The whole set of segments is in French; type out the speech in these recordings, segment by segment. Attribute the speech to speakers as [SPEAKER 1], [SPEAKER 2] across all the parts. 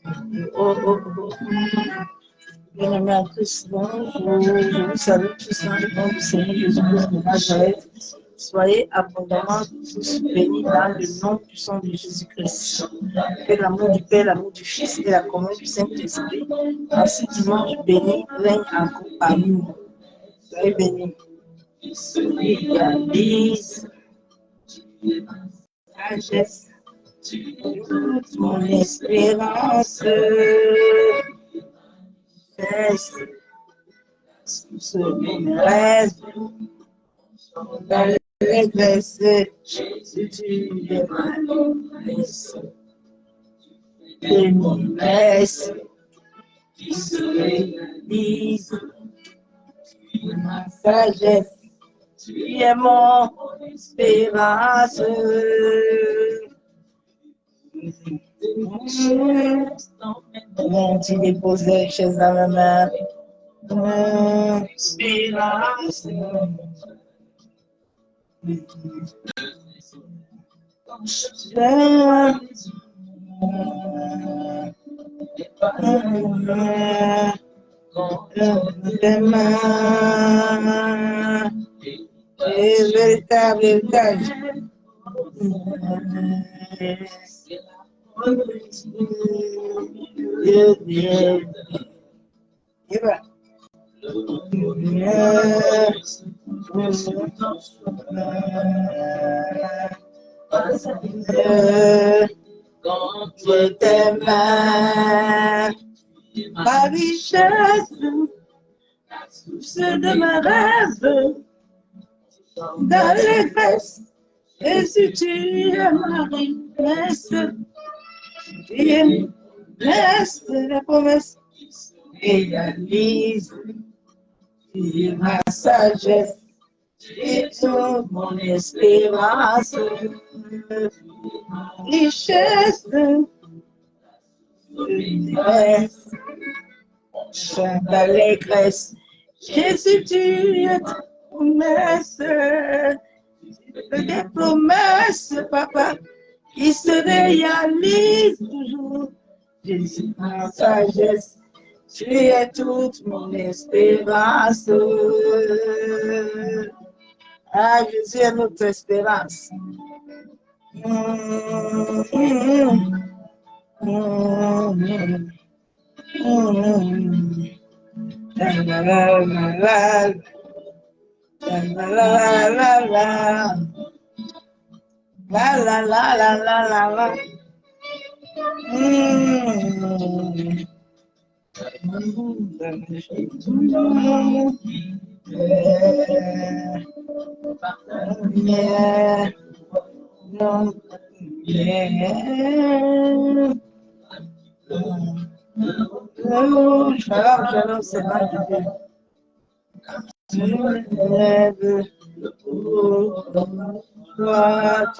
[SPEAKER 1] Oh, oh, oh. Bien-aimés en Christ, bonjour. Je vous salue tous dans le nom du Seigneur Jésus-Christ de Nazareth. Soyez abondamment tous bénis dans le nom puissant de Jésus-Christ. Que l'amour du Père, l'amour du Fils et la communion du Saint-Esprit, en ce dimanche béni, règne encore parmi nous. Soyez bénis. Réalise sagesse, toute mon espérance. Cesse ce mes rêves dans l'allégresse. Si tu es ma noblesse, et mon laisse qui se réalise. Ma sagesse, tu es mon espérance. Tu déposes les choses dans ma main. Mon espérance. Véritable héritage. Contre tes mains, ma richesse, la source de mes rêves, d'allégresse, et si tu es ma richesse, tu es blesse, la promesse réalise, tu es ma sagesse, tu es toute mon espérance, richesse, chante d'allégresse, Jésus, tu es promesse, des promesses, papa, qui se réalisent toujours. Jésus, ma sagesse, tu es toute mon espérance. Ah, Jésus est notre espérance. La la la la. La la la la la. La la la la la la la. Yeah. No. Yeah. Shalom, shalom, c'est pas du tu lèves le pauvre, tu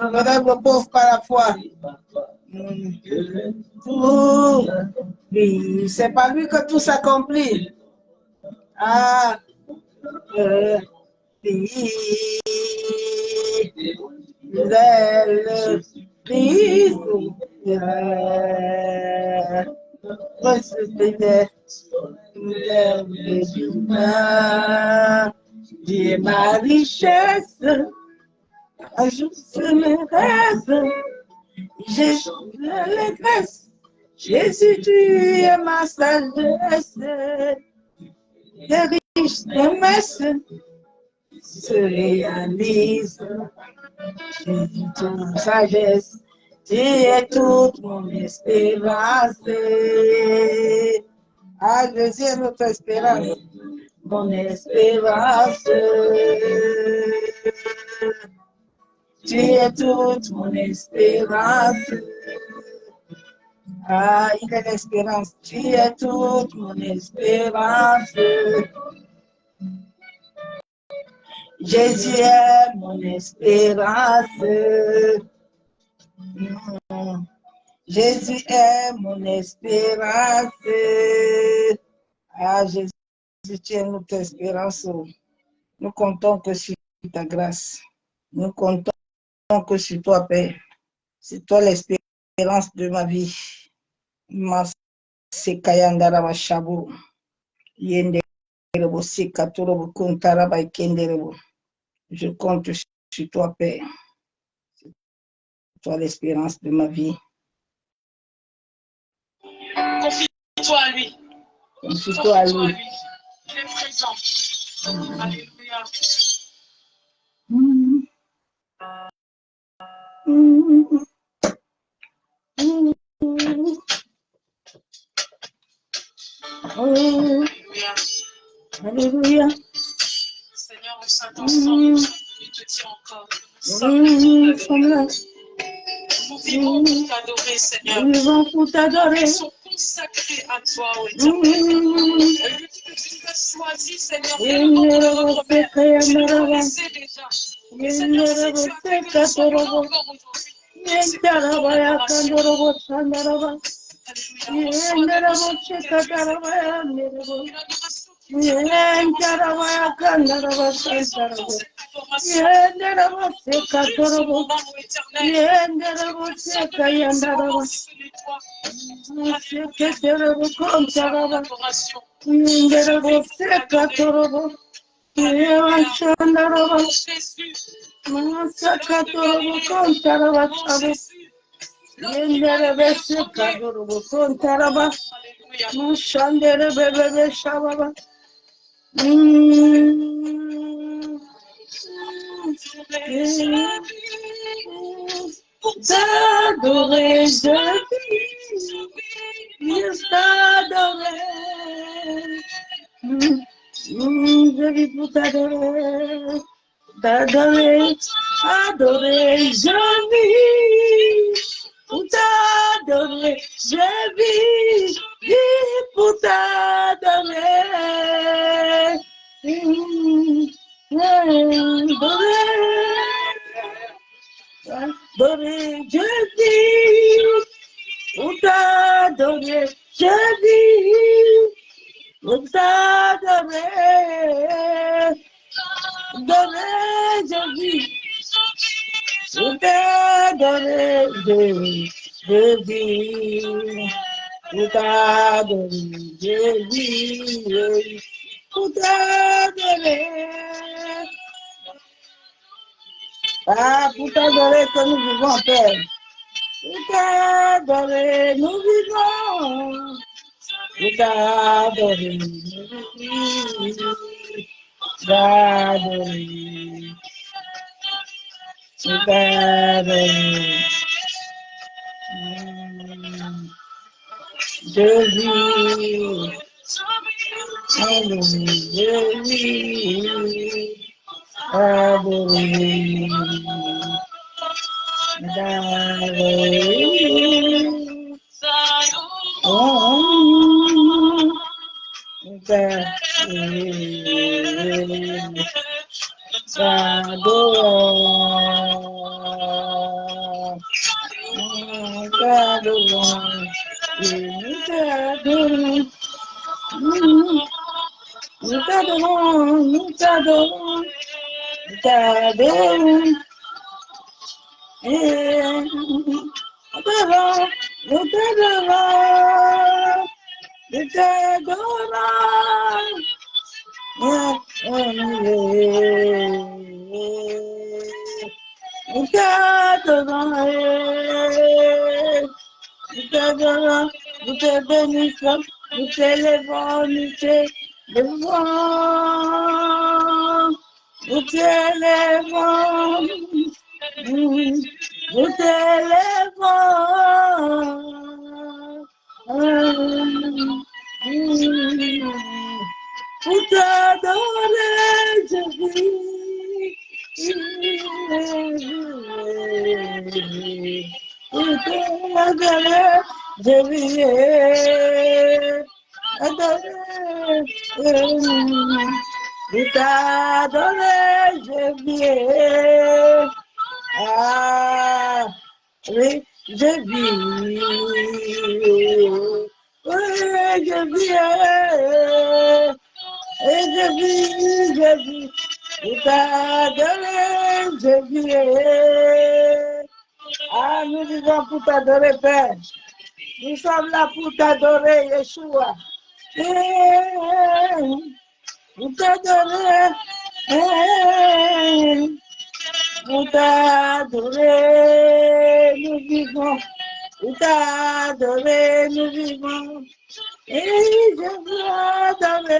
[SPEAKER 1] relèves le pauvre par la foi. Oui, c'est par lui que tout s'accomplit. Ah, Dieu ma richesse, ajoute mes rêves, j'ai l'allégresse, Jésus tu es ma sagesse, des riches promesses se réalisent, Jésus toute sagesse, tu es toute mon espérance. Ah, Jésus est notre espérance, mon espérance. Tu es toute mon espérance. Ah, il est l'espérance. Tu es toute mon espérance. Jésus est mon espérance. Jésus est mon espérance. Ah, Jésus, tu es notre espérance. Nous comptons que sur ta grâce. Nous comptons que sur toi, Père. C'est toi l'espérance de ma vie. Ma Sekayandara Shabu. Yende Sekatorobo Kuntaraba Kenderebo. Je compte sur toi, Père. Toi, l'espérance de ma vie.
[SPEAKER 2] Confie-toi à lui.
[SPEAKER 1] Confie-toi à lui.
[SPEAKER 2] Il est présent. Alléluia. Alléluia.
[SPEAKER 1] Alléluia.
[SPEAKER 2] Seigneur, on s'intensifie, il te dit encore que nous sommes là. Nous vivons pour t'adorer, Seigneur.
[SPEAKER 1] Nous vivons pour t'adorer.
[SPEAKER 2] Nous sommes consacrés à toi, ô Éternel. Le dit que tu nous as choisis, Seigneur, dès le ventre de notre mère. Tu nous connaissais déjà. Et Seigneur, si tu as fait que nous sommes là encore aujourd'hui, c'est pour ton adoration. Alléluia. Reçois une adoration qui t'est due, Seigneur. Une adoration qui tient de
[SPEAKER 1] T'adorer, je vis, t'adorer. Je vis pour t'adorer, t'adorer, adorer, je vis pour t'adorer, je vis pour t'adorer. Adorer, je vis pour t'adorer, je vis pour t'adorer, adorer, je vis pour t'adorer, je vis pour t'adorer, je vis pour t'adorer. Ah, pour t'adorer que nous vivons, Père. Pour t'adorer, nous vivons. Pour t'adorer, nous vivons. T'adorer. Pour t'adorer. Je vis. Je vis. Adorer. Nous te bénissons, nous t'élevons, nous t'élevons, nous t'élevons, nous t'élevons. Pour t'adorer, je vis. Pour t'adorer, je vis. Adorer. Pour t'adorer, je vis. Ah, oui, je vis. Oui, je vis. Et je vis, pour t'adorer, je vis. Ah, nous vivons pour t'adorer, Père. Nous sommes là pour t'adorer, Yeshua. Pour t'adorer. Pour t'adorer, nous vivons. Pour t'adorer, nous vivons. Et je veux adorer.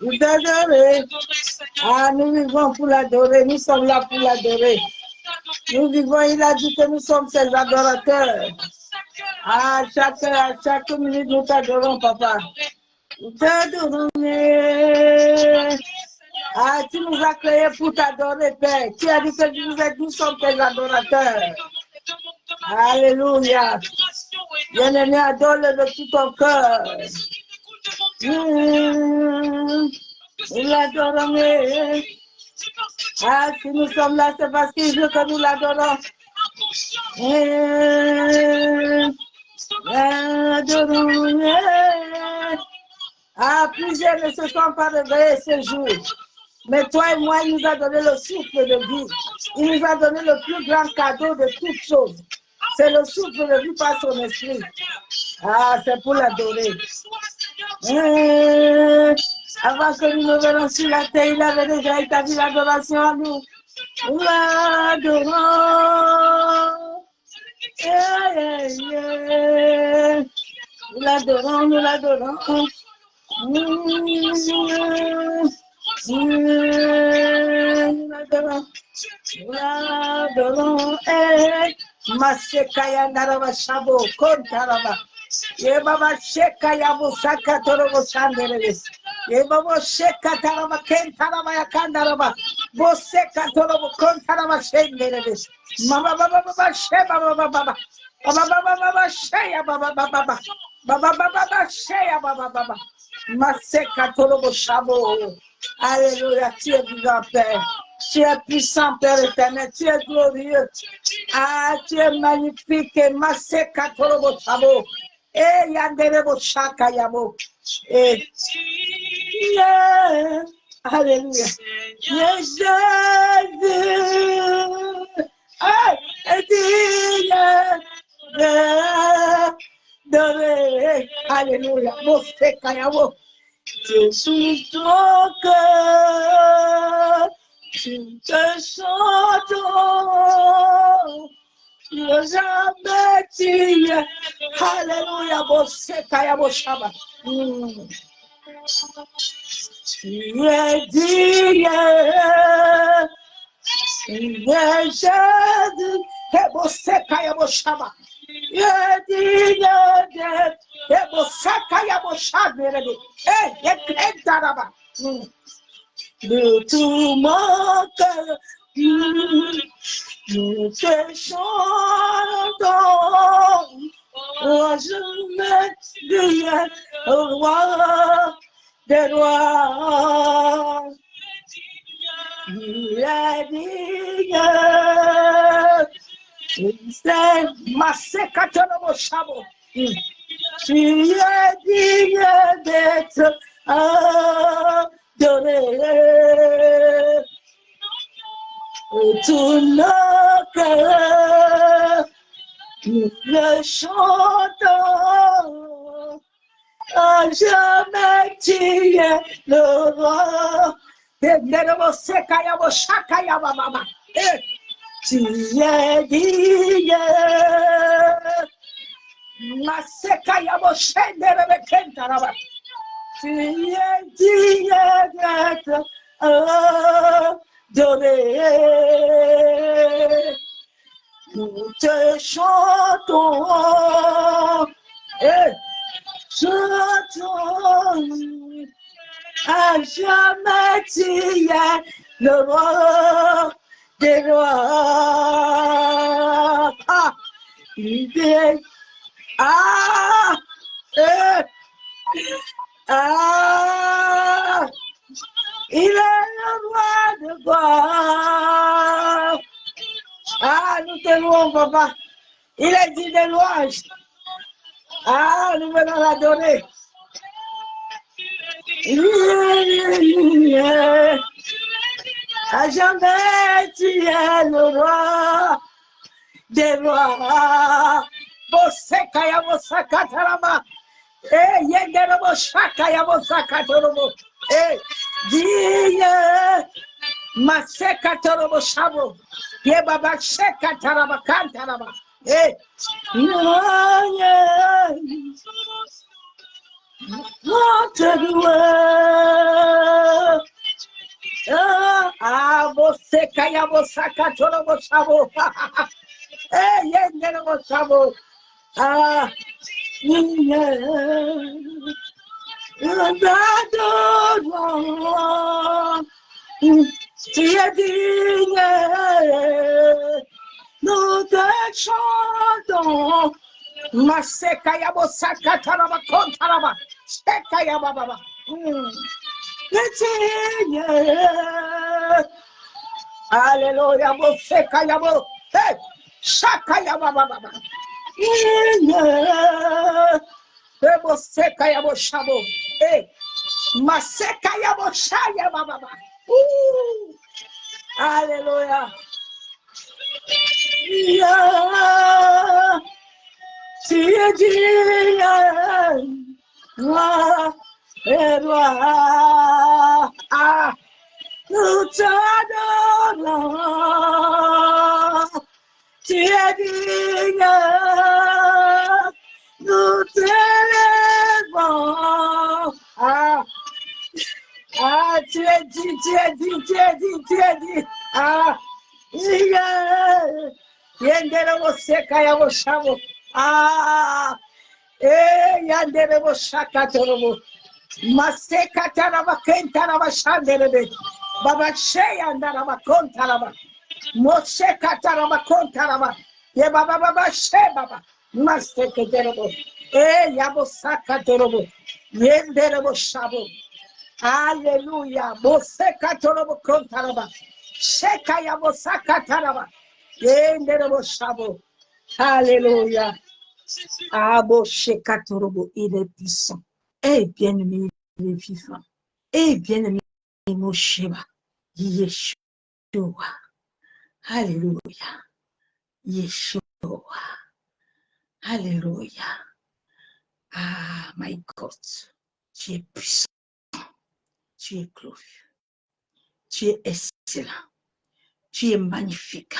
[SPEAKER 1] Pour t'adorer. Ah, nous vivons pour l'adorer. Nous sommes là pour l'adorer. Nous vivons, il a dit que nous sommes ses adorateurs. À chaque minute, nous t'adorons, papa. Nous t'adorons. Ah, tu nous as créés pour t'adorer, Père. Tu as dit que nous sommes tes adorateurs. Alléluia. Bien-aimé, adore-le de tout ton cœur. Nous l'adorons. Ah, si nous sommes là, c'est parce qu'il veut que nous l'adorons. Adorons. Ah, plusieurs ne se sont pas réveillés ce jour. Mais toi et moi, il nous a donné le souffle de vie. Il nous a donné le plus grand cadeau de toutes choses. C'est le souffle de vie par son esprit. Ah, c'est pour l'adorer. Avant que nous ne venions sur la terre, il avait déjà établi l'adoration à nous. Nous l'adorons. Nous l'adorons, nous l'adorons. Nous l'adorons. Nous l'adorons. Masekaya naraba shabo kontaraba. Ye baba sheka ya busaka torobo sanderes. Ye baba sheka taraba kentaraba ya kandaraba. Boseka torobo kontaraba senderes. Mama baba baba sheba baba baba. Baba baba baba sheya baba baba baba. Baba baba baba sheya baba baba. Maseka torobo shabo. Alléluia, tu es vivant, Père. Tu es puissant, Père éternel. Tu es glorieux. Ah, tu es magnifique. Maseka torobo shabo. Yanderebo shaka yabo. Yeah. Alléluia. Yes, Jésus. Ah, alléluia. Maseka yabo. Tu suis ton cœur, tu te chantons, tu n'as jamais tué. Alléluia, Bosekaya Boshaba. Tu es digne, tu es Jésus, et Bosekaya Boshaba. Tu es digne et Bosekaya Boshaba. De tout mon cœur, nous te chantons. Oh, je me dis au roi des rois. Il est digne. C'est Masekatolobo Shabo. Tu es digne d'être adoré. Tout nos cœurs, nous le chantons. À jamais tu es le roi. Tu es digne. Tu es digne d'être adoré. Nous te chantons et chantons. À jamais tu es le roi des rois. Ah, il est il est le roi de gloire. Ah, nous te louons, papa. Il est dit de louanges. Ah, nous venons l'adorer. À jamais tu es le roi des rois. Bosekaya Bosakatarama. Yenderabo Shakaya Bosakatorobo. Digne. Masekatorobo Shabo. Yebaba Shekataraba Kantaraba. What a world. Bosekaya Bosakatorobo Shabo. Yenderabo Shabo. Tu es digne, nous te chantons. Masekaya Bosakataraba Kontaraba. Sekaya Baba. Digne. Alléluia, Bosekaya Bo. Shakaya Baba. Bosekaya Bo Shabo. Masekaya Bo Shaya Baba. Alléluia. Tu es digne, roi et roi. Nous t'adorons. Tu es digne, nous t'élèvons. Tu es dit. Yendere Sekaya Boshabo. Yandere Boshaka Torobo. Masekataraba Kentaraba Shanderebe. Baba Sheyandaraba Kontaraba. Moshekataraba Kontaraba. Ye Baba Shebaba. Masekatarabo. Yabosaka Torobo. Yendere Boshabo. Alléluia. Mosekatorobo Kontaraba. Shekaya Bosakataraba. Yendere Shabo. Alléluia. Abo Shekatorobo. Il est puissant. Bien-aimé, il est vivant. Bien-aimé, Mosheba. Yeshua. Alléluia. Yeshua. Alléluia. My God. Tu es puissant. Tu es glorieux. Tu es excellent. Tu es magnifique.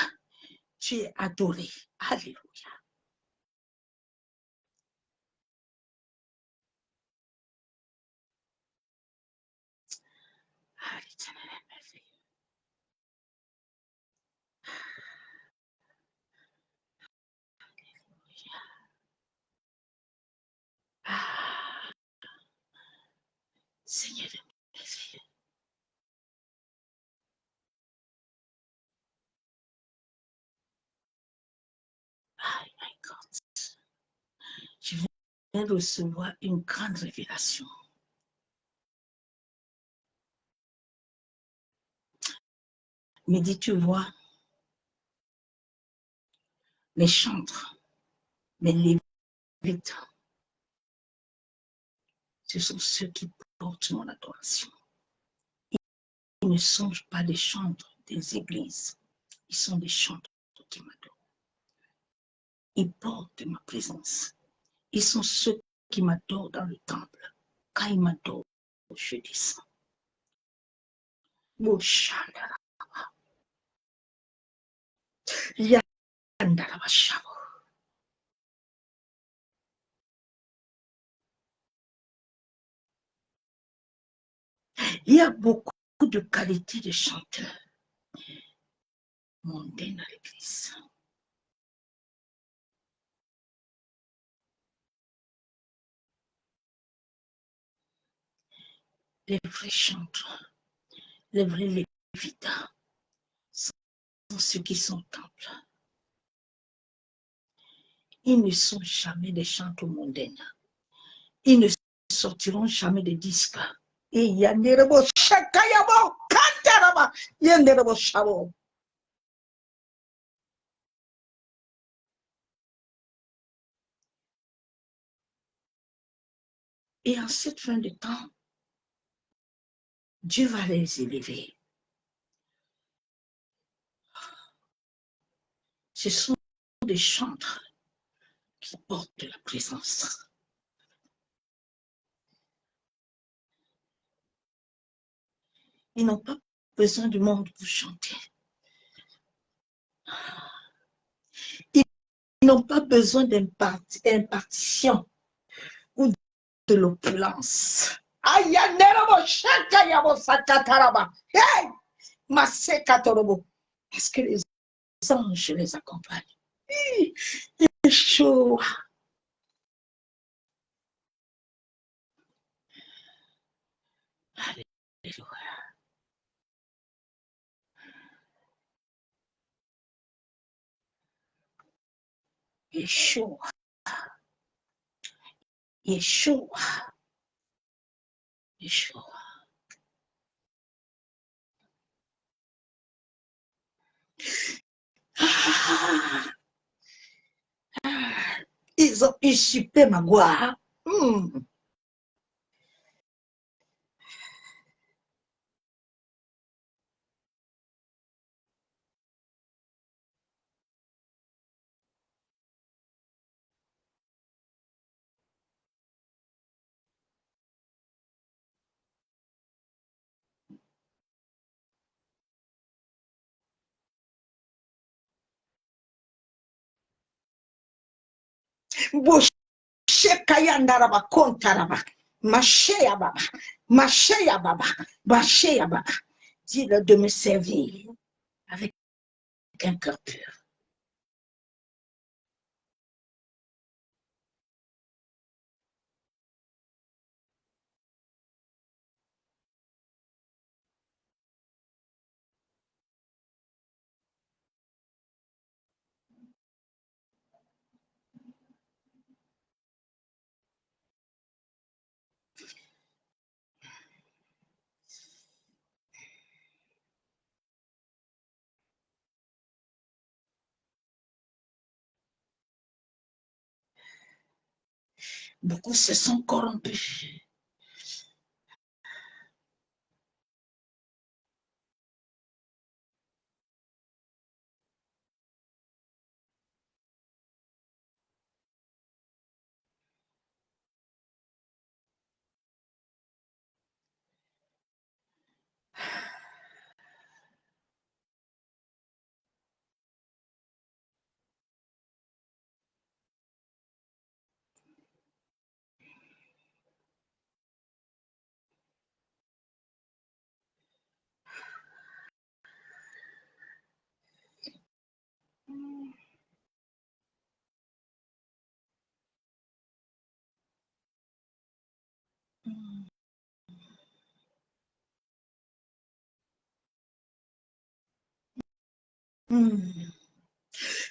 [SPEAKER 1] Tu es adoré. Alléluia. L'éternel est merveilleux. Seigneur est merveilleux. My God. Je viens de recevoir une grande révélation. Mais dis, tu vois, les chantres, les lévites, ce sont ceux qui portent mon adoration. Ils ne sont pas des chantres des églises, ils sont des chantres qui m'adorent. Ils portent ma présence. Ils sont ceux qui m'adorent dans le temple. Quand ils m'adorent, je descends. Il y a beaucoup de qualités de chanteurs mondains dans l'église. Les vrais chanteurs, les vrais lévites sont ceux qui sont au temple. Ils ne sont jamais des chanteurs mondains. Ils ne sortiront jamais de disques. Et yanderebo shakayabo kantaraba yanderebo shabo. Et en cette fin de temps, Dieu va les élever. Ce sont des chantres qui portent la présence. Ils n'ont pas besoin du monde pour chanter. Ils n'ont pas besoin d'impartition ou de l'opulence. Parce que les anges les accompagnent. Yeshua. Alléluia. Yeshua. Yeshua. Yeshua. Ils ont usurpé ma gloire. Boshekayandaraba kontaraba. Masheya baba. Masheya baba. Masheya baba. Dis-leur de me servir avec un cœur pur. Beaucoup se sont corrompus.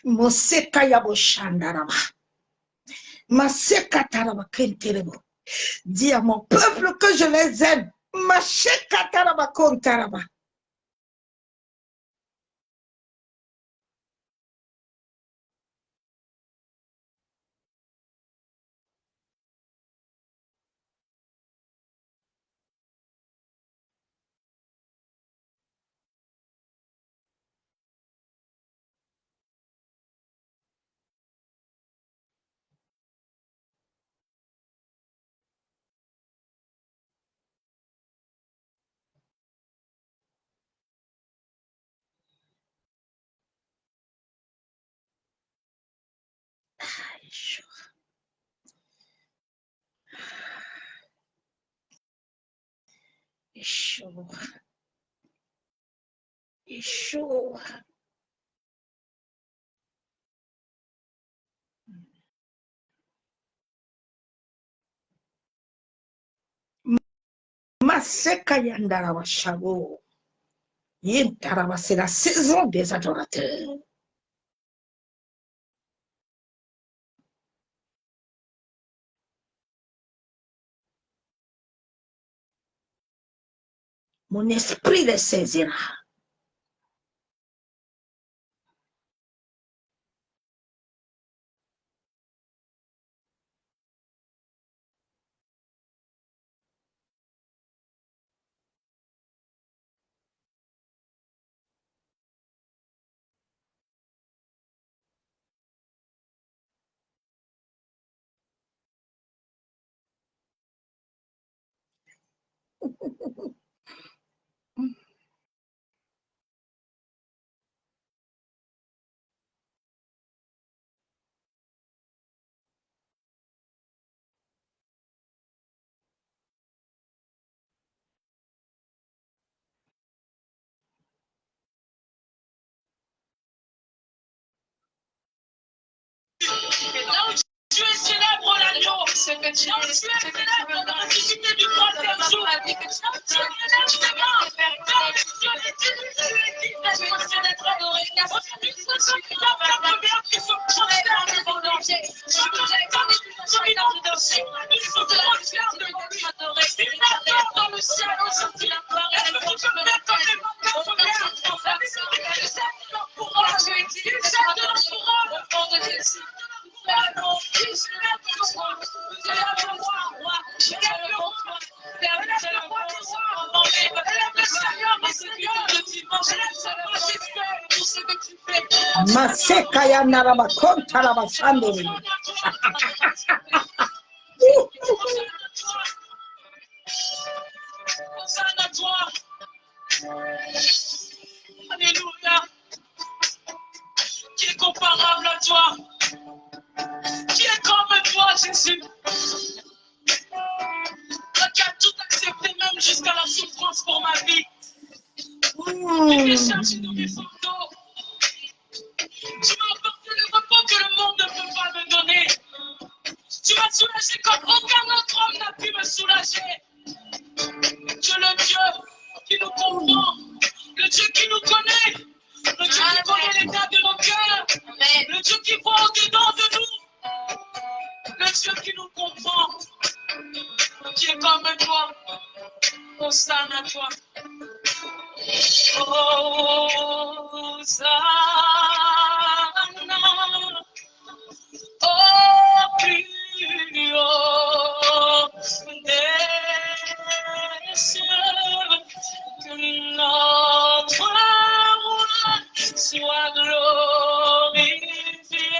[SPEAKER 1] Mosekayabo shandaraba. Masekataraba kenterebo. Dis à mon peuple que je les aime. Mashekataraba kontaraba. Yeshua. Yeshua. Yeshua. Masekayandaraba shabo. Yentaraba, c'est la saison des adorateurs. Mon esprit les saisira.
[SPEAKER 2] Tu es célèbre l'agneau, c'est que tu es célèbre dans la visite du troisième jour. Tu es
[SPEAKER 1] Maseka ya naraba konta raba sandere.
[SPEAKER 2] Alléluia. Qui est comparable à toi? Qui est comme toi, Jésus? Toi qui as tout accepté, même jusqu'à la souffrance pour ma vie. Tu viens chercher dans mes photos. Tu m'as apporté le repos que le monde ne peut pas me donner. Tu m'as soulagé comme aucun autre homme n'a pu me soulager. Tu es le Dieu qui nous comprend, le Dieu qui nous connaît, le Dieu qui connaît l'état de nos cœurs, le Dieu qui voit au-dedans de nous, le Dieu qui nous comprend, qui est comme toi, Hosanna à toi. Hosanna, au plus haut des cieux, que notre roi soit glorifié.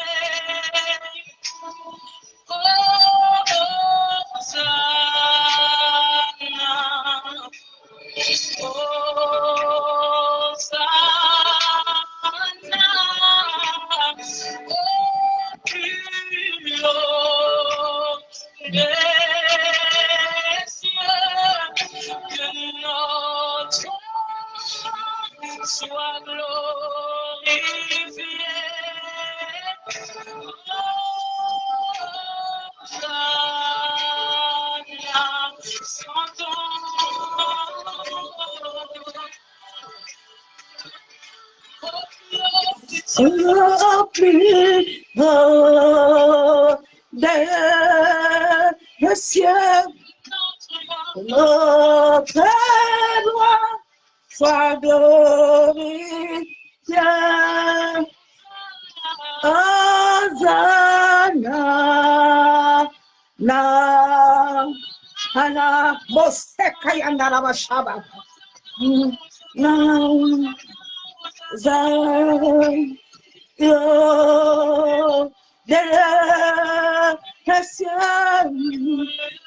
[SPEAKER 2] Soit glorifié.
[SPEAKER 1] Au plus haut des cieux, notre loi soit glorifiée. Hosanna, na, ana, moseka ya narabashaba. Na, Zion, des cieux,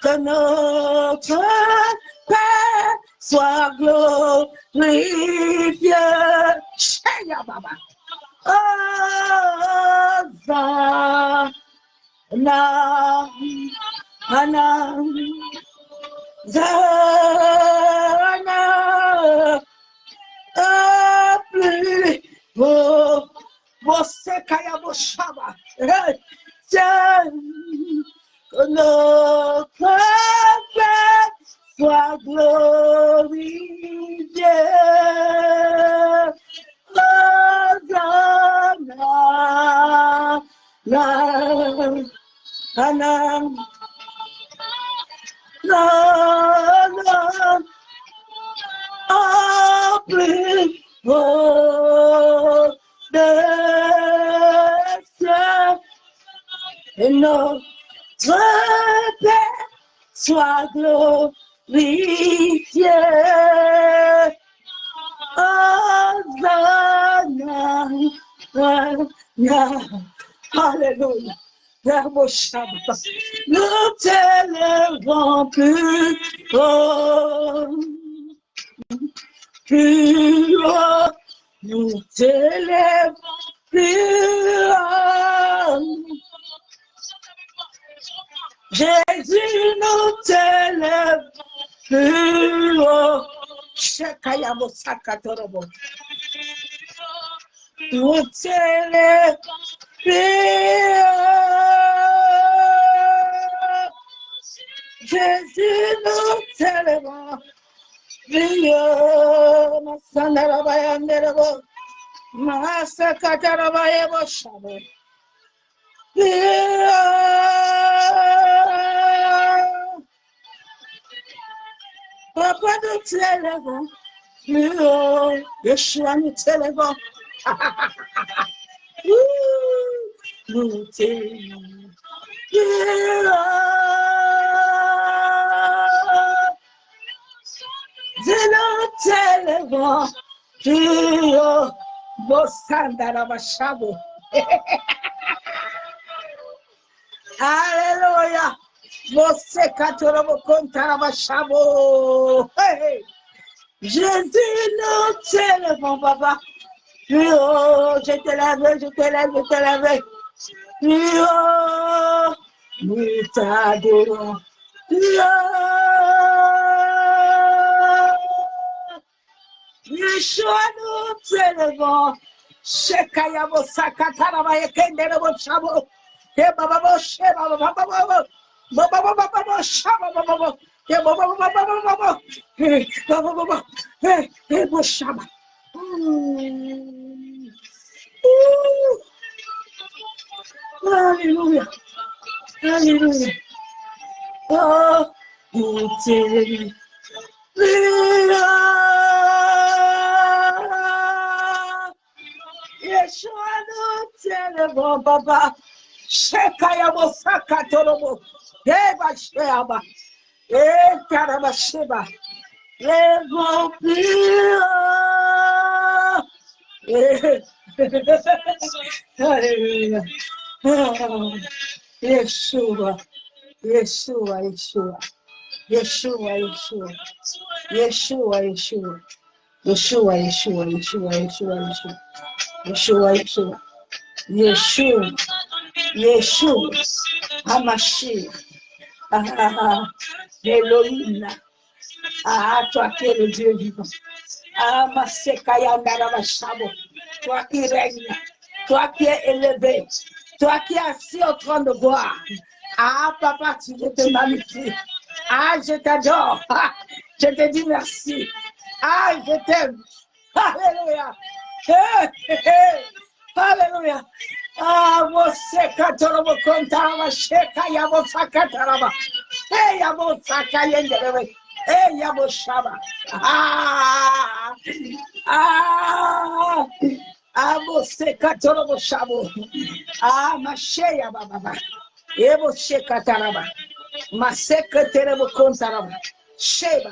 [SPEAKER 1] que notre Père soit glorifié. Cheya Baba. Hosanna, Hana, Zana, plus haut, Mosekaya Moshaba, tiens, que notre Père soit glorifié. Hosanna, na, na, plus haut des cieux, et notre Père soit glorifié. Hosanna, Alléluia. Nous t'élèverons plus Oh, plus haut, nous t'élèvons, plus haut. Jésus, nous t'élèvons, plus haut. Shekayabo Sakatorobo. Nous t'élèvons, plus haut. Jésus, nous t'élèvons, plus haut. Masandarabayanderabo. Masakatarabayabo Shabo. Plus haut. Papa, nous t'élèvons, plus haut. Yeshua, nous t'élèvons. Nous t'élèvons, plus haut. Nous t'élèvons, plus haut. Bosandarabashabo. Alléluia. Bosekatorobo kontarabashabo. Hey. Jésus, nous t'élèvons, papa. Plus haut, je t'élève. Plus haut, nous t'adorons. Plus haut, Yeshua, nous t'élèvons. Shekayabo Sakataraba Kenderabo Chabo. Hey, Baba, Sheba, Baba. Baba, Shaba, Baba. Hey, Baba. Hey, Baba. Hey, Shaba. Alléluia. Alléluia. Oh, nous t'élèvons. Yeshua, nous t'élèvons, papa. Shekayabo Sakatorobo. Eba Sheba. Ekaraba Sheba. Lèvons plus haut. Alléluia. Oh, Yeshua. Yeshua. Hamashiach. Elohim. Toi qui es le Dieu vivant. Toi qui règnes, toi qui es élevé, toi qui es assis au trône de gloire. Papa, je te magnifie. Je t'adore. Je te dis merci. Je t'aime. Alléluia. Alléluia. Mosekatorobo kontaraba sheka yabo sakataraba. Yabo sakayenderebe. Yabo shaba. Mosekatorobo shabo. Masheya baba. Yabo shekataraba. Masekatorobo kontaraba. Sheba.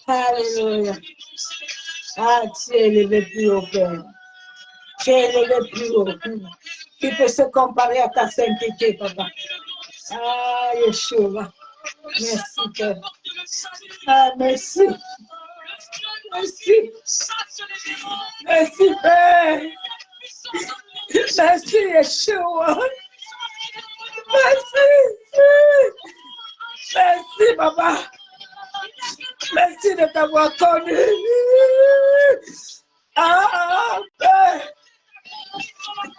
[SPEAKER 1] Alléluia. Tu es élevé plus haut, Père. Tu es élevé plus haut. Qui peut se comparer à ta sainteté, papa? Yeshua. Merci, Père. Merci. Merci, Père. Merci, Yeshua. Merci, papa. Merci de t'avoir connu. Père.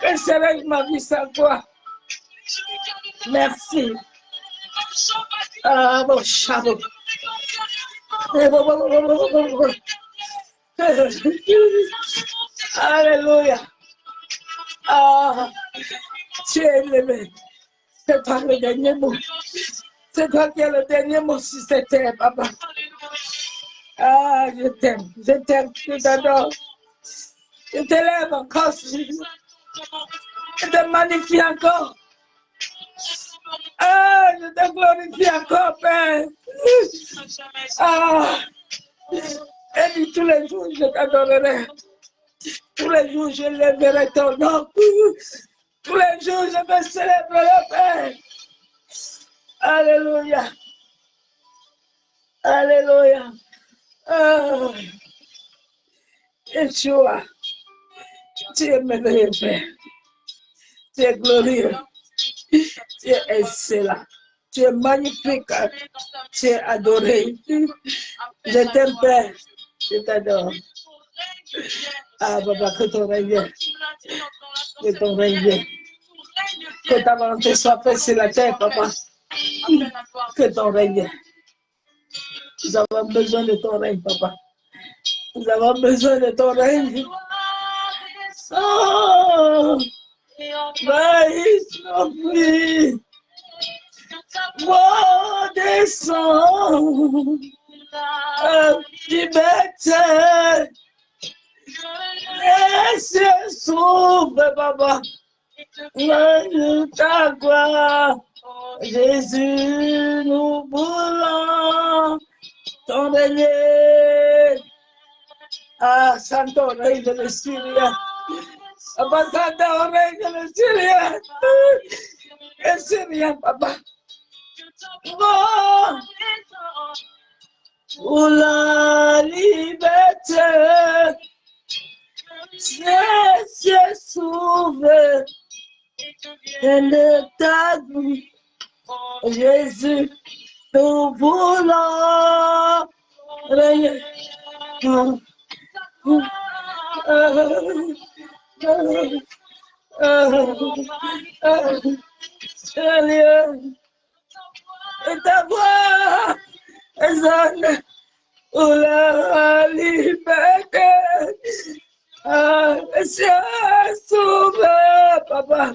[SPEAKER 1] Que serait ma vie sans toi? Merci. Mon chameau. Alléluia. Tu es élevé. C'est toi le dernier mot. C'est toi qui es le dernier mot sur cette terre, papa. Je t'aime, je t'adore. Je t'élève encore, je te magnifie encore. Je te glorifie encore, Père. Et puis tous les jours, je t'adorerai. Tous les jours, je lèverai ton nom. Tous les jours, je me célèbre le Père. Alléluia. Alléluia. Oh, Yeshua, tu es merveilleux, Père. Tu es glorieux. Tu es excellent. Tu es magnifique. Tu es adoré. Je t'aime, Père. Je t'adore. Ah, Papa, que ton règne vienne. Que ton règne vienne. Que ta volonté soit faite sur la terre, Papa. Que ton règne vienne. Nous avons besoin de ton règne, Papa. Nous avons besoin de ton règne. Oh, maïs, non plus. Moi, descends. Liberté. Laisse s'ouvre, Papa. Nous ta gloire. Jésus, nous voulons ton règne. Ah, Santo Rey de la Syria. Papa, Santo Rey de la Syria. Es Syria, Papa. Oh, pour la liberté. Cieux s'ouvre. Et le tabou. Jésus, nous voulons régner. Seigneur, et ta voix résonne pour la liberté. Cieux s'ouvre, Papa.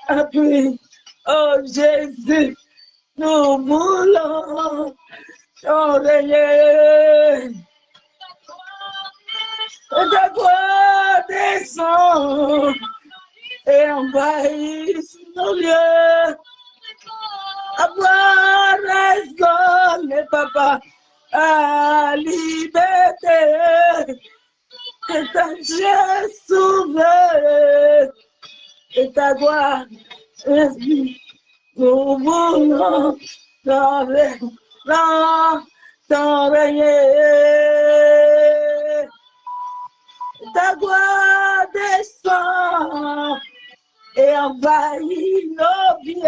[SPEAKER 1] Appuie, oh Jésus, nous voulons ton règne. Ta gloire descend et envahisse nos lieux. Ta gloire résonne, Papa, à liberté. Que ta Dieu s'ouvre et ta gloire résonne. Nous voulons ton règne. Ta gloire descend et envahit nos vies.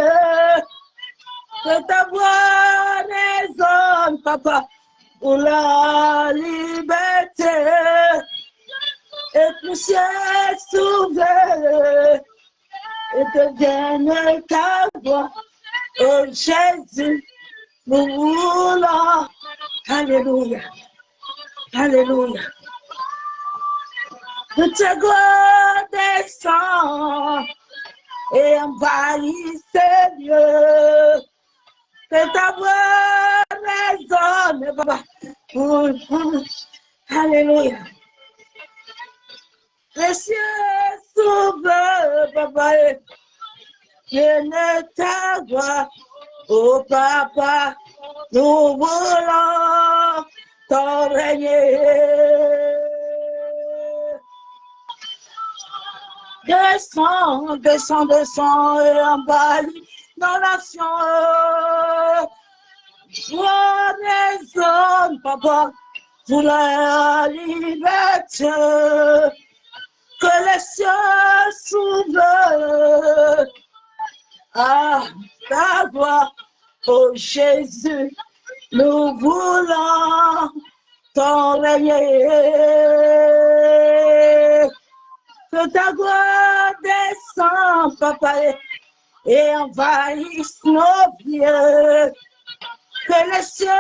[SPEAKER 1] Que ta voix résonne, Papa, pour la liberté. Et que le ciel s'ouvre et devienne ta voix. Oh Jésus, nous voulons. Alléluia. Alléluia. Que ta gloire descend et envahit ces lieux. Que ta voix résonne, Papa. Alléluia. Les cieux s'ouvrent, Papa. Vienne ta voix, oh Papa. Nous voulons ton règne. Descends, descends, descends et envahis nos nations. Toi résonne, Papa, pour la liberté. Que les cieux s'ouvrent à ta voix, oh Jésus. Nous voulons ton règne. Que ta gloire descend, Papa, et envahisse nos vies. Que les cieux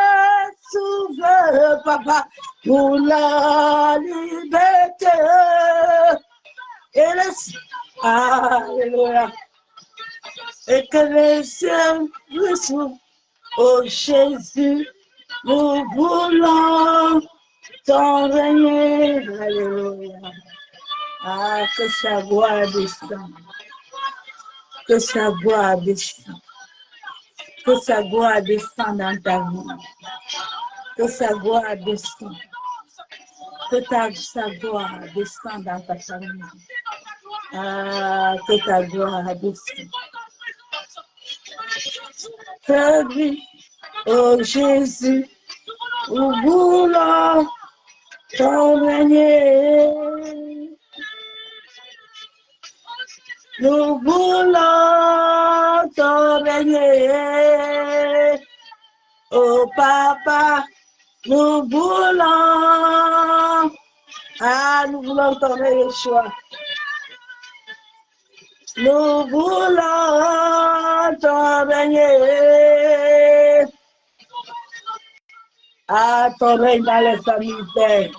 [SPEAKER 1] s'ouvrent, Papa, pour la liberté. Et Alléluia. Et que les cieux s'ouvrent, oh Jésus, nous voulons ton règne. Alléluia. Ah, que sa gloire descende. Que sa gloire descende. Que sa gloire descende dans ta vie. Que sa gloire descende. Que sa gloire descende dans ta famille. Ah, que ta gloire descende. Servie, oh Jésus, nous voulons ton régner. Nous voulons ton régner. Oh papa, nous voulons. Ah, nous voulons ton Yeshua. Nous voulons ton régner. Ah, ton règne dans les familles, Père.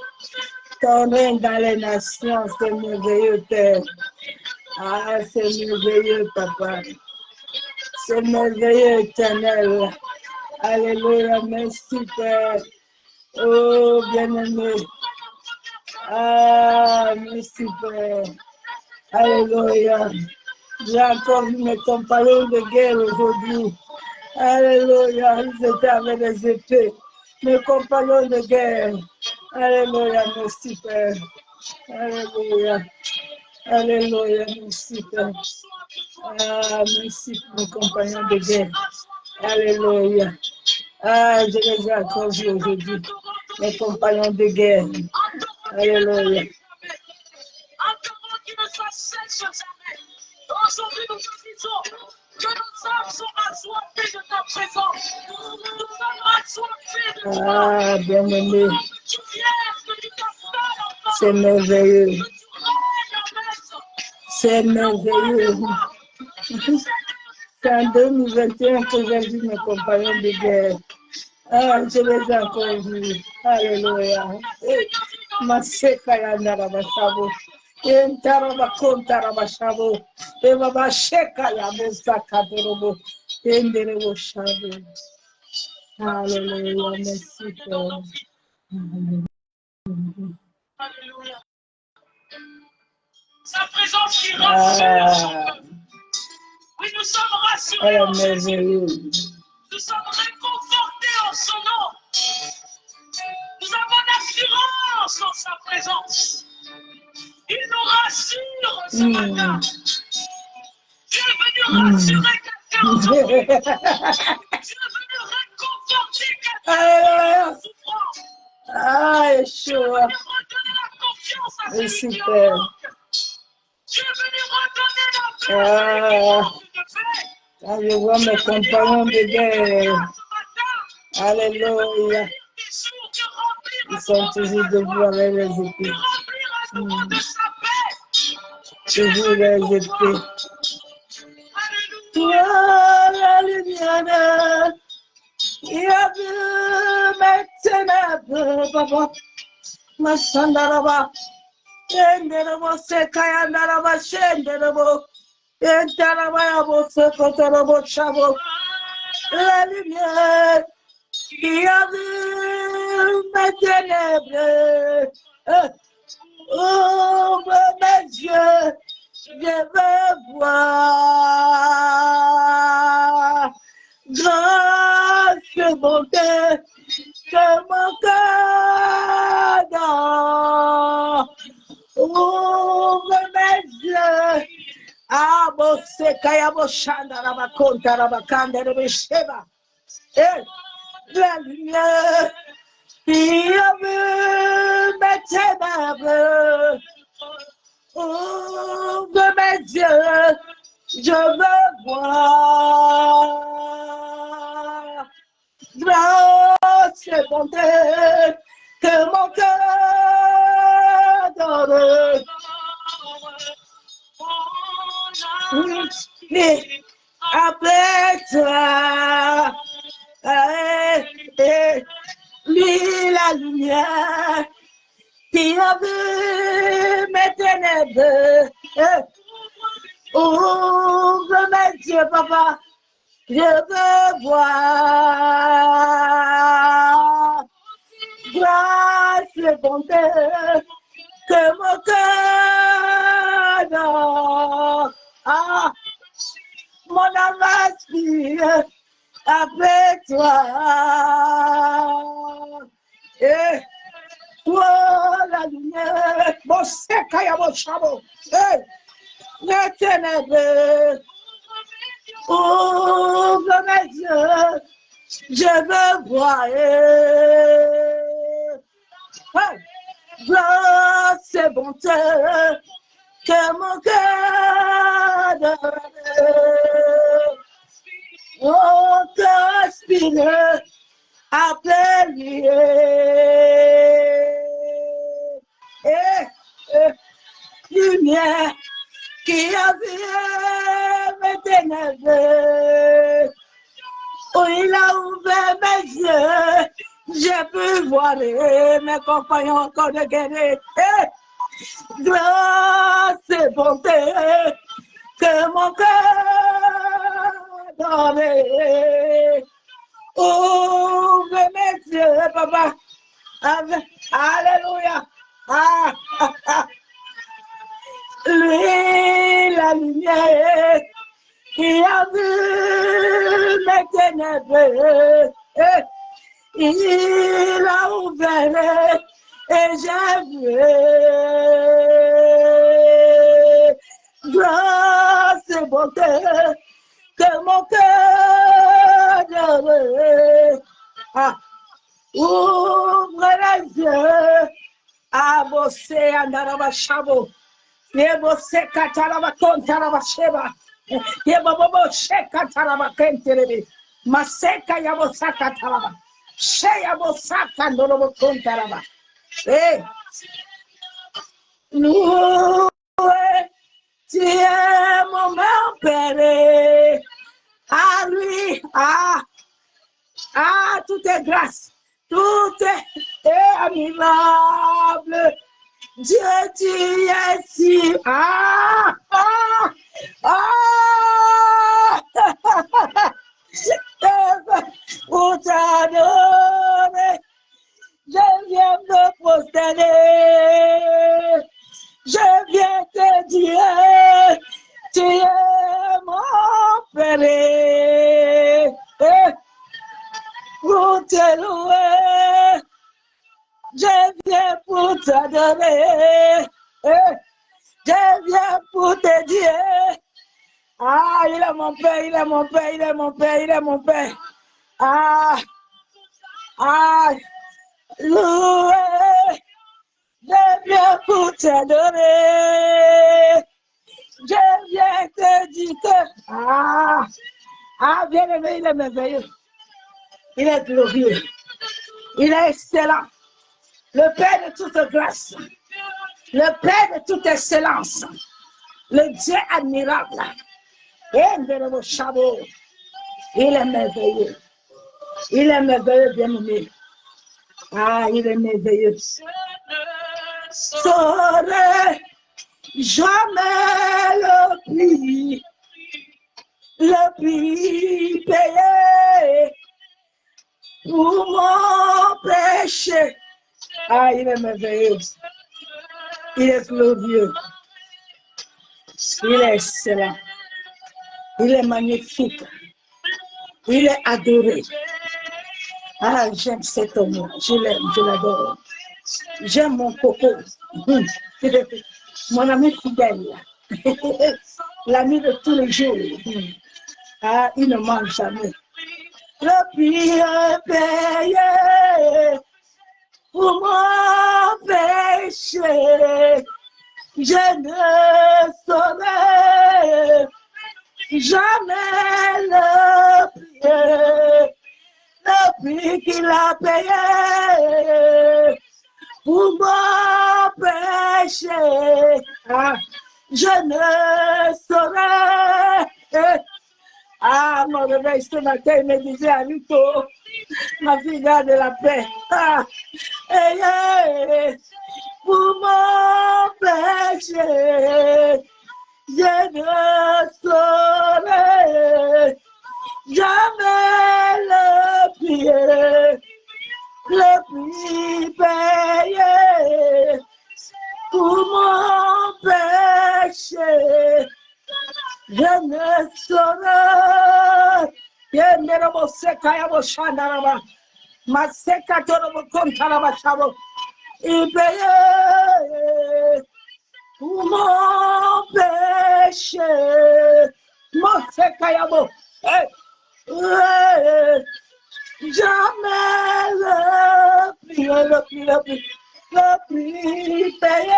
[SPEAKER 1] Ton règne dans les nations, c'est merveilleux, Père. Ah, c'est merveilleux, Papa. C'est merveilleux, éternel. Alléluia, merci, Père. Oh, bien-aimé. Ah, merci, Père. Alléluia. J'ai encore vu mes compagnons de guerre aujourd'hui. Alléluia. Ils étaient avec des épées. Mes compagnons de guerre. Alléluia. Merci, Père. Alléluia. Alléluia. Merci, Père. Ah, merci pour mes compagnons de guerre. Alléluia. Ah, je les ai encore vus aujourd'hui. Mes compagnons de guerre. Alléluia.
[SPEAKER 2] Aujourd'hui, nous te disons que nos âmes sont assoiffées de ta présence. Nous sommes assoiffés de toi.
[SPEAKER 1] Ah, bien-aimé.
[SPEAKER 2] Tu viens, que tu t'installes encore.
[SPEAKER 1] C'est merveilleux.
[SPEAKER 2] Que tu règnes en maître.
[SPEAKER 1] C'est merveilleux. C'est en 2021 que j'ai vu mes compagnons de guerre. Ah, je les ai encore vus. Alléluia. Maseka yandarabashabo. Entarabakontarabashabo. Ebabasheka yabosakadorobo. Enderebo shabo. Alléluia. Merci, Père.
[SPEAKER 2] Alléluia. Sa présence qui rassure. Oui, nous sommes rassurés
[SPEAKER 1] Elle
[SPEAKER 2] en
[SPEAKER 1] est
[SPEAKER 2] Jésus.
[SPEAKER 1] merveilleuse.
[SPEAKER 2] Nous sommes réconfortés en son nom. Nous avons l'assurance en sa présence. Il nous rassure ce matin. Dieu est venu rassurer quelqu'un aujourd'hui. Dieu est venu réconforter quelqu'un
[SPEAKER 1] Alléluia.
[SPEAKER 2] en souffrance.
[SPEAKER 1] Ah,
[SPEAKER 2] Dieu est
[SPEAKER 1] Yeshua.
[SPEAKER 2] venu redonner la confiance à celui
[SPEAKER 1] Merci,
[SPEAKER 2] qui en
[SPEAKER 1] Père.
[SPEAKER 2] manque. Dieu est venu redonner la paix à celui qui manque de paix.
[SPEAKER 1] Ah, je vois mes compagnons de guerre. Alléluia. Ils sont toujours debout avec les épées. Toujours les épées. Toi, la lumière, il a vu mes ténèbres, papa. Ma sandaraba. Enderebo sekayandaraba shenderebo. Entaraba sekotorobo chabo. La lumière qui a vu mes ténèbres. Ouvre mes yeux, je veux voir. Grâce et bonté que mon cœur donne. Ouvre mes yeux. Abo sekayabo shandara bakonta rabakanda rebesheba. La lumière qui a vu mes ténèbres. Ouvre mes yeux, je veux voir. Grâce et bonté que mon cœur donne. Et après toi, lui la lumière qui a vu mes ténèbres. Ouvre mes yeux, papa, je veux voir. Grâce et bonté que mon cœur donne. Ah, mon âme aspire après toi. Et toi, la lumière, mon sekaya, mon chabo. les ténèbres. Ouvre mes yeux, je veux voir. Grâce et bonté, que mon cœur donne. Oh, t'inspire, appelle-lui. Lumière qui a vu mes ténèbres. Oh, il a ouvert mes yeux, j'ai pu voir mes compagnons encore de guerre. Grâce et bonté que mon cœur donne. Ouvre mes yeux, papa. Alléluia. Lui, la lumière qui a vu mes ténèbres, il a ouvert et j'ai vu. Grâce et bonté que mon cœur donne. Ouvre les yeux à bosser à Narabachabo. Yebose kataraba kontaraba sheba. Yebobo sheka taraba kenterebe. Maseka yabosa kataraba. Sheya bosa kandorobo kontaraba. Nous, tu es mon père. À lui, tout est grâce, tout est admirable. Dieu, tu es si. Pour t'adorer, je viens me prosterner. Je viens te dire, tu es mon père. Pour te louer, je viens pour t'adorer. Je viens pour te dire. Il est mon père, il est mon père, il est mon père, il est mon père. Louer, je viens pour t'adorer. Je viens te dire que. Bien aimé, il est merveilleux. Il est glorieux. Il est excellent. Le Père de toute grâce. Le Père de toute excellence. Le Dieu admirable. Il est merveilleux. Il est merveilleux, bien-aimé. Il est merveilleux. Saurais jamais le prix payé pour mon péché. Il est merveilleux. Il est glorieux. Il est excellent. Il est magnifique. Il est adoré. J'aime cet homme. Je l'aime, je l'adore. J'aime mon coco. Mon ami fidèle. L'ami de tous les jours. Il ne mange jamais. Le prix est payé pour mon péché. Je ne saurais jamais le prix qu'il a payé pour mon péché. Je ne saurais. Mon réveil ce matin, il me disait à Luto, ma fille, garde la paix. Pour mon péché, je ne saurais jamais le prix payé pour mon péché. Je ne saurais. Il payait pour mon péché. Kayabo. Hey. Ouais. Jamais le prix payé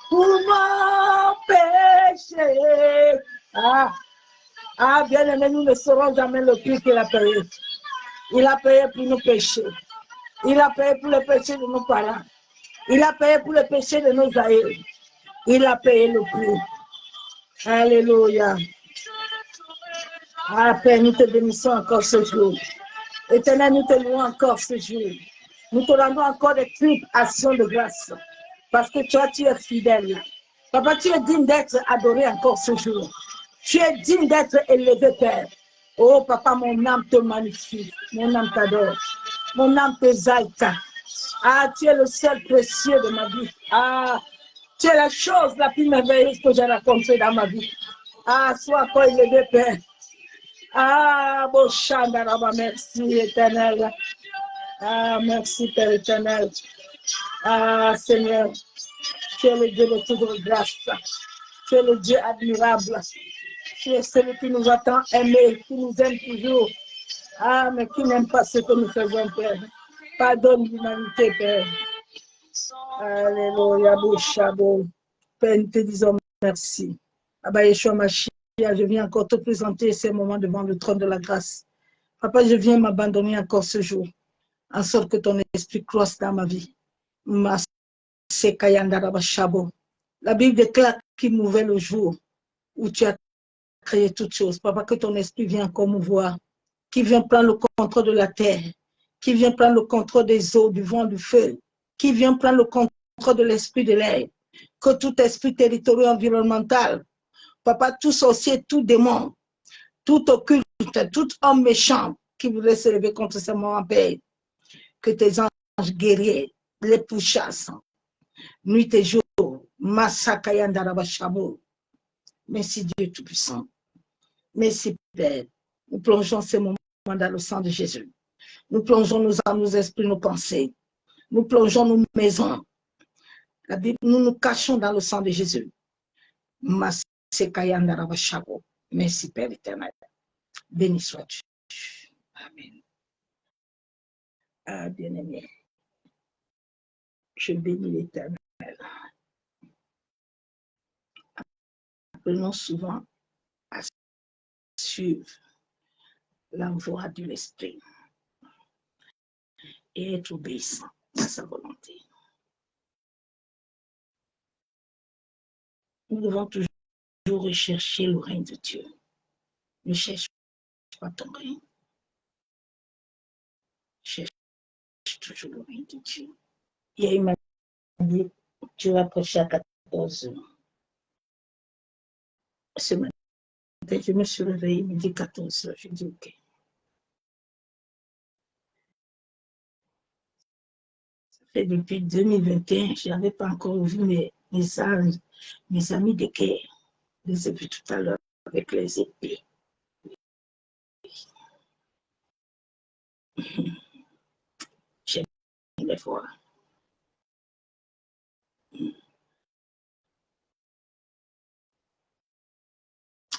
[SPEAKER 1] pour mon péché. Ah, bien aimé, nous ne saurons jamais le prix qu'il a payé. Il a payé pour nos péchés. Il a payé pour le péché de nos parents. Il a payé pour le péché de nos aïeux. Il a payé le prix. Alléluia. Ah, Père, nous te bénissons encore ce jour. Éternel, nous te louons encore ce jour. Nous te rendons encore des triples actions de grâce. Parce que toi, tu es fidèle. Papa, tu es digne d'être adoré encore ce jour. Tu es digne d'être élevé, Père. Oh, Papa, mon âme te magnifie. Mon âme t'adore. Mon âme t'exalte. Ah, tu es le seul précieux de ma vie. Ah, tu es la chose la plus merveilleuse que j'ai rencontrée dans ma vie. Ah, sois encore élevé, Père. Ah, bon Chandaraba, merci éternel. Ah, merci Père éternel. Ah, Seigneur, tu es le Dieu de toute grâce. Tu es le Dieu admirable. Tu es celui qui nous a tant aimés, qui nous aime toujours. Ah, mais qui n'aime pas ce que nous faisons, Père. Pardonne l'humanité, Père. Alléluia, Bouchabo. Père, nous te disons merci. Abba Yeshua Mashiach, je viens encore te présenter ces moments devant le trône de la grâce. Papa, je viens m'abandonner encore ce jour, en sorte que ton esprit croisse dans ma vie. La Bible déclare qu'il mouvait le jour où tu as créé toutes choses. Papa, que ton esprit vienne encore mouvoir, qui vient prendre le contrôle de la terre, qui vient prendre le contrôle des eaux, du vent, du feu, qui vient prendre le contrôle de l'esprit de l'air. Que tout esprit territorial environnemental, Papa, tout sorcier, tout démon, tout occulte, tout homme méchant qui voudrait se lever contre ce moment, Père, que tes anges guerriers les pourchassent, nuit et jour. Massakayandarabashabo. Merci Dieu Tout-Puissant. Merci Père. Nous plongeons ces moments dans le sang de Jésus. Nous plongeons nos âmes, nos esprits, nos pensées. Nous plongeons nos maisons. La Bible, nous nous cachons dans le sang de Jésus. Massakayandarabashabo. Merci Père éternel. Béni sois-tu. Amen. Ah, bien-aimé, je bénis l'Éternel. Appelons souvent à suivre la voie de l'Esprit et être obéissant à sa volonté. Nous devons toujours rechercher le règne de Dieu. Ne cherche pas ton règne. Cherche toujours le règne de Dieu. Il y a une dit, tu vas prêcher à 14 heures. Ce matin, je me suis réveillée, il me dit 14 heures. Je dis OK. Et depuis 2021, je n'avais pas encore vu mes amis de guerre. Je les ai vus tout à l'heure avec les épées. J'aime les voir.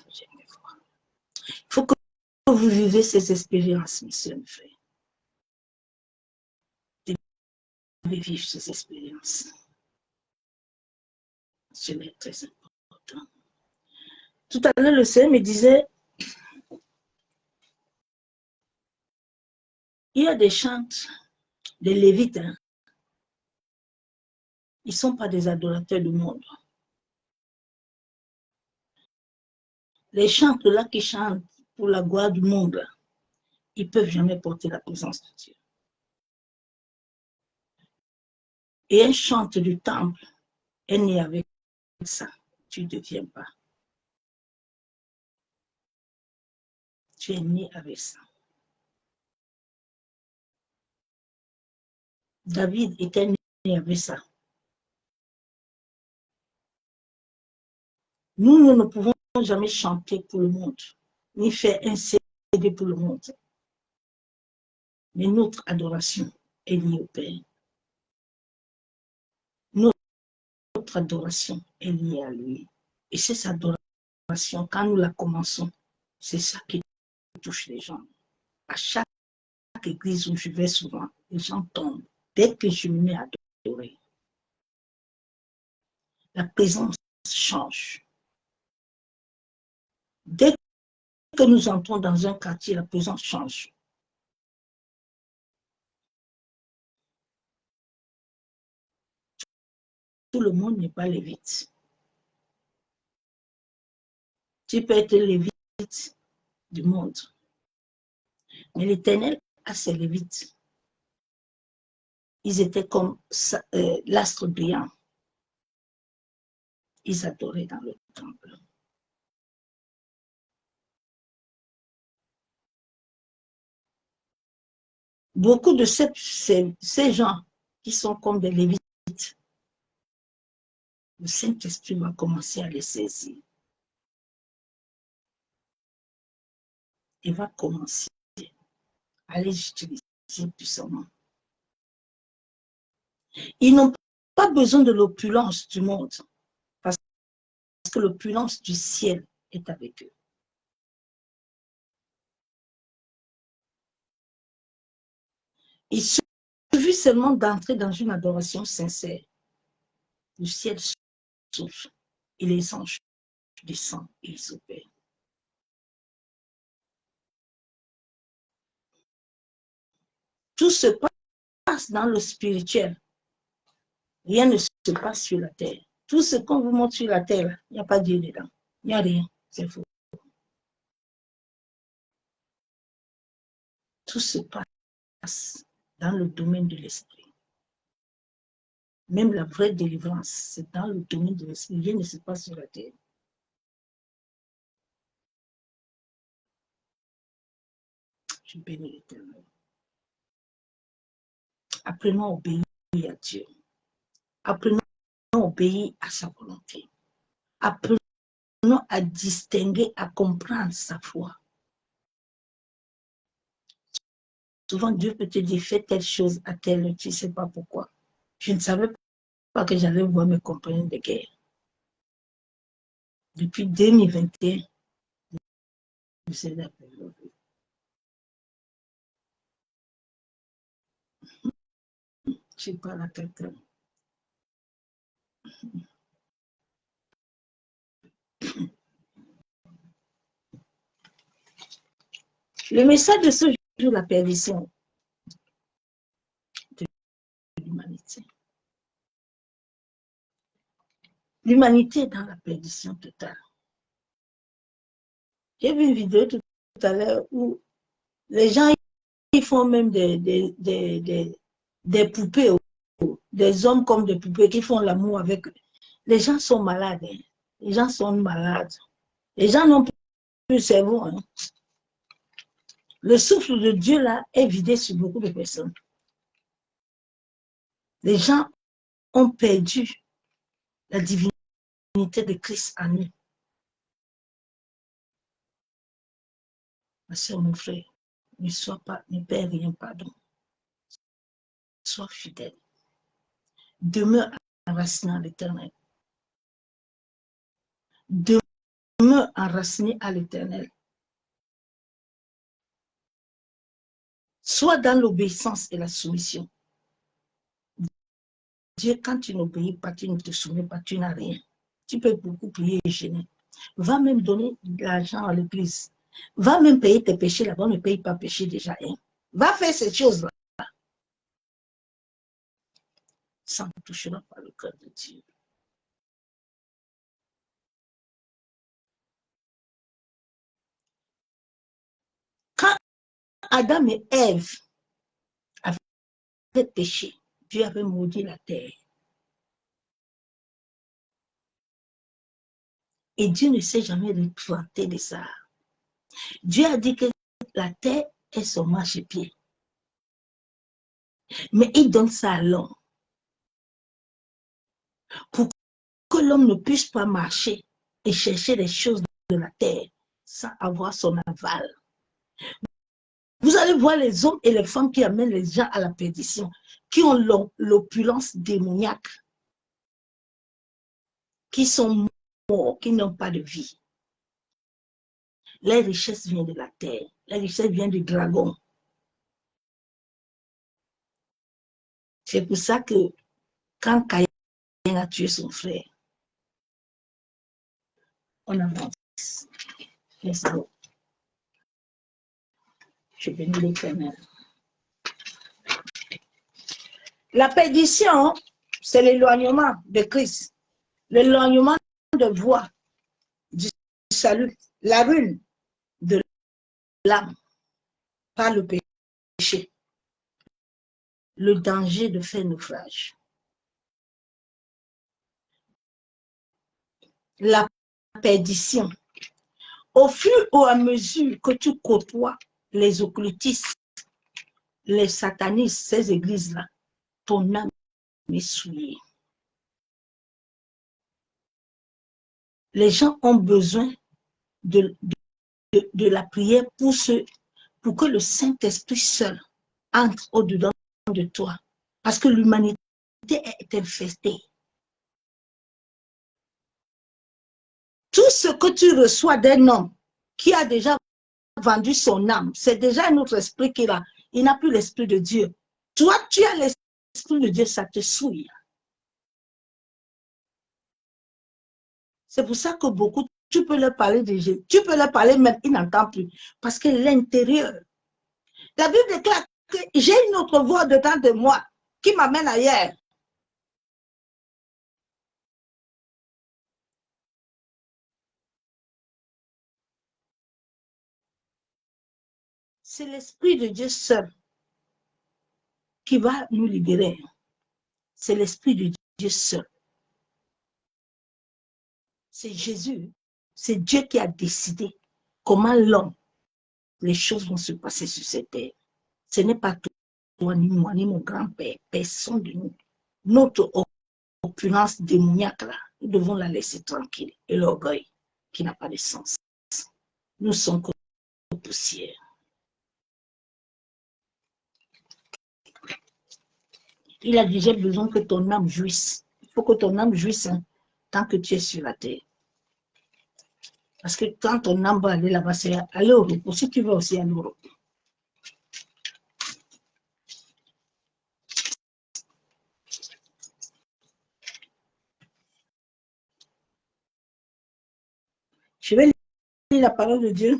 [SPEAKER 1] J'aime les voir. Il faut que vous vivez ces expériences, messieurs et frères. Vous devez vivre ces expériences. C'est très important. Tout à l'heure, le Seigneur me disait, il y a des chantes, des lévites, hein. Ils ne sont pas des adorateurs du monde. Les chantes là qui chantent pour la gloire du monde, ils ne peuvent jamais porter la présence de Dieu. Et un chante du temple est né avec ça. Tu ne deviens pas. Tu es né avec ça. David était né avec ça. Nous ne pouvons jamais chanter pour le monde, ni faire un CD pour le monde. Mais notre adoration est liée au Père. Notre adoration est liée à lui. Et c'est sa adoration adoration, quand nous la commençons, c'est ça qui touche les gens. À chaque église où je vais souvent, les gens tombent. Dès que je me mets à adorer, la présence change. Dès que nous entrons dans un quartier, la présence change. Tout le monde n'est pas lévite. Tu peux être lévite du monde. Mais l'Éternel a ses lévites. Ils étaient comme l'astre brillant. Ils adoraient dans le temple. Beaucoup de ces gens qui sont comme des lévites, le Saint-Esprit va commencer à les saisir. Il va commencer à les utiliser puissamment. Ils n'ont pas besoin de l'opulence du monde, parce que l'opulence du ciel est avec eux. Il suffit seulement d'entrer dans une adoration sincère. Le ciel s'ouvre et les anges descendent et ils s'opèrent. Tout se passe dans le spirituel. Rien ne se passe sur la terre. Tout ce qu'on vous montre sur la terre, il n'y a pas Dieu dedans. Il n'y a rien. C'est faux. Tout se passe dans le domaine de l'esprit. Même la vraie délivrance, c'est dans le domaine de l'esprit. Rien ne se passe sur la terre. Je bénis l'Éternel. Apprenons à obéir à Dieu. Apprenons à obéir à sa volonté. Apprenons à distinguer, à comprendre sa foi. Souvent, Dieu peut te dire, fais telle chose à telle, tu ne sais pas pourquoi. Je ne savais pas que j'allais voir mes compagnons de guerre. Depuis 2021, je sais la période. Je parle à quelqu'un. Le message de ce jour, la perdition de l'humanité. L'humanité est dans la perdition totale. J'ai vu une vidéo tout à l'heure où les gens ils font même des poupées, des hommes comme des poupées qui font l'amour avec eux. Les gens sont malades. Hein. Les gens sont malades. Les gens n'ont plus de cerveau. Hein. Le souffle de Dieu là est vidé sur beaucoup de personnes. Les gens ont perdu la divinité de Christ en eux. Ma soeur, mon frère, ne perds rien, pardon. Sois fidèle. Demeure enraciné à l'Éternel. Demeure enraciné à l'Éternel. Sois dans l'obéissance et la soumission. Dieu, quand tu n'obéis pas, tu ne te soumets pas, tu n'as rien. Tu peux beaucoup prier et gêner. Va même donner de l'argent à l'église. Va même payer tes péchés là-bas, ne paye pas péché déjà. Hein. Va faire ces choses-là. Ça ne touchera pas le cœur de Dieu. Quand Adam et Ève avaient péché, Dieu avait maudit la terre. Et Dieu ne s'est jamais replanté de ça. Dieu a dit que la terre est son marchepied. Mais il donne ça à l'homme. Pour que l'homme ne puisse pas marcher et chercher les choses de la terre sans avoir son aval. Vous allez voir les hommes et les femmes qui amènent les gens à la perdition, qui ont l'opulence démoniaque, qui sont morts, qui n'ont pas de vie. Les richesses viennent de la terre. Les richesses viennent du dragon. C'est pour ça que quand Caïn a tué son frère, on avance. Let's go. Je bénis l'Éternel. La perdition, c'est l'éloignement de Christ. L'éloignement de voie du salut. La ruine de l'âme par le péché. Le danger de faire naufrage. La perdition. Au fur et à mesure que tu côtoies les occultistes, les satanistes, ces églises-là, ton âme est souillée. Les gens ont besoin de la prière pour que le Saint-Esprit seul entre au-dedans de toi. Parce que l'humanité est infestée. Tout ce que tu reçois d'un homme qui a déjà vendu son âme, c'est déjà un autre esprit qu'il a. Il n'a plus l'esprit de Dieu. Toi, tu as l'esprit de Dieu, ça te souille. C'est pour ça que beaucoup, tu peux leur parler de Jésus. Tu peux leur parler même, ils n'entendent plus. Parce que l'intérieur, la Bible déclare que j'ai une autre voix dedans de moi qui m'amène ailleurs. C'est l'Esprit de Dieu seul qui va nous libérer. C'est l'Esprit de Dieu seul. C'est Jésus. C'est Dieu qui a décidé comment l'homme, les choses vont se passer sur cette terre. Ce n'est pas toi, ni moi, ni mon grand-père. Personne de nous. Notre opulence démoniaque, là, nous devons la laisser tranquille. Et l'orgueil qui n'a pas de sens. Nous sommes comme poussière. Il a dit, j'ai besoin que ton âme jouisse. Il faut que ton âme jouisse hein, tant que tu es sur la terre. Parce que quand ton âme va aller là-bas, c'est aller au repos. Si tu veux aussi aller au repos. Je vais lire la parole de Dieu.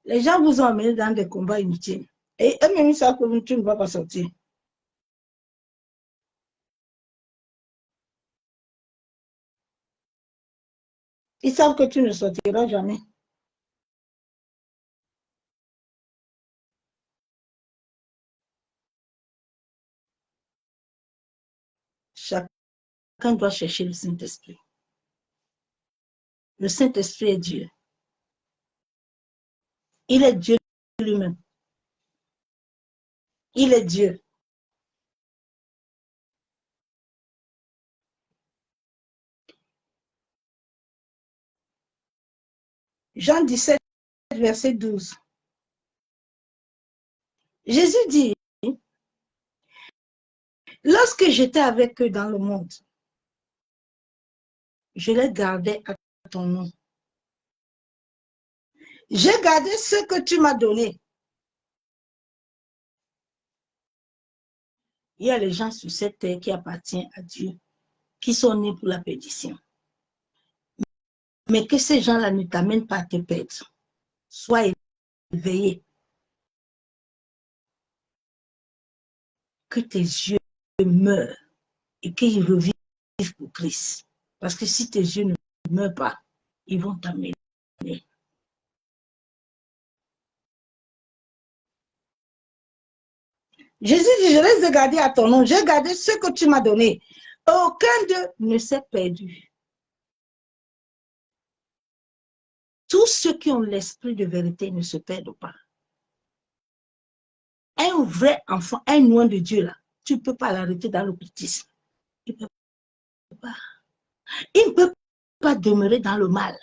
[SPEAKER 1] Les gens vous ont amené dans des combats inutiles. Et eux-mêmes, ils savent que tu ne vas pas sortir. Ils savent que tu ne sortiras jamais. Chacun doit chercher le Saint-Esprit. Le Saint-Esprit est Dieu. Il est Dieu lui-même. Il est Dieu. Jean 17, verset 12. Jésus dit, lorsque j'étais avec eux dans le monde, je les gardais à ton nom. J'ai gardé ce que tu m'as donné. Il y a les gens sur cette terre qui appartiennent à Dieu, qui sont nés pour la perdition. Mais que ces gens-là ne t'amènent pas à te perdre. Sois éveillé. Que tes yeux meurent et qu'ils revivent pour Christ. Parce que si tes yeux ne meurent pas, ils vont t'amener. Jésus dit, je laisse garder à ton nom. J'ai gardé ce que tu m'as donné. Aucun d'eux ne s'est perdu. Tous ceux qui ont l'esprit de vérité ne se perdent pas. Un vrai enfant, un loin de Dieu, là, tu ne peux pas l'arrêter dans l'occultisme. Il ne peut pas. Il ne peut pas demeurer dans le mal.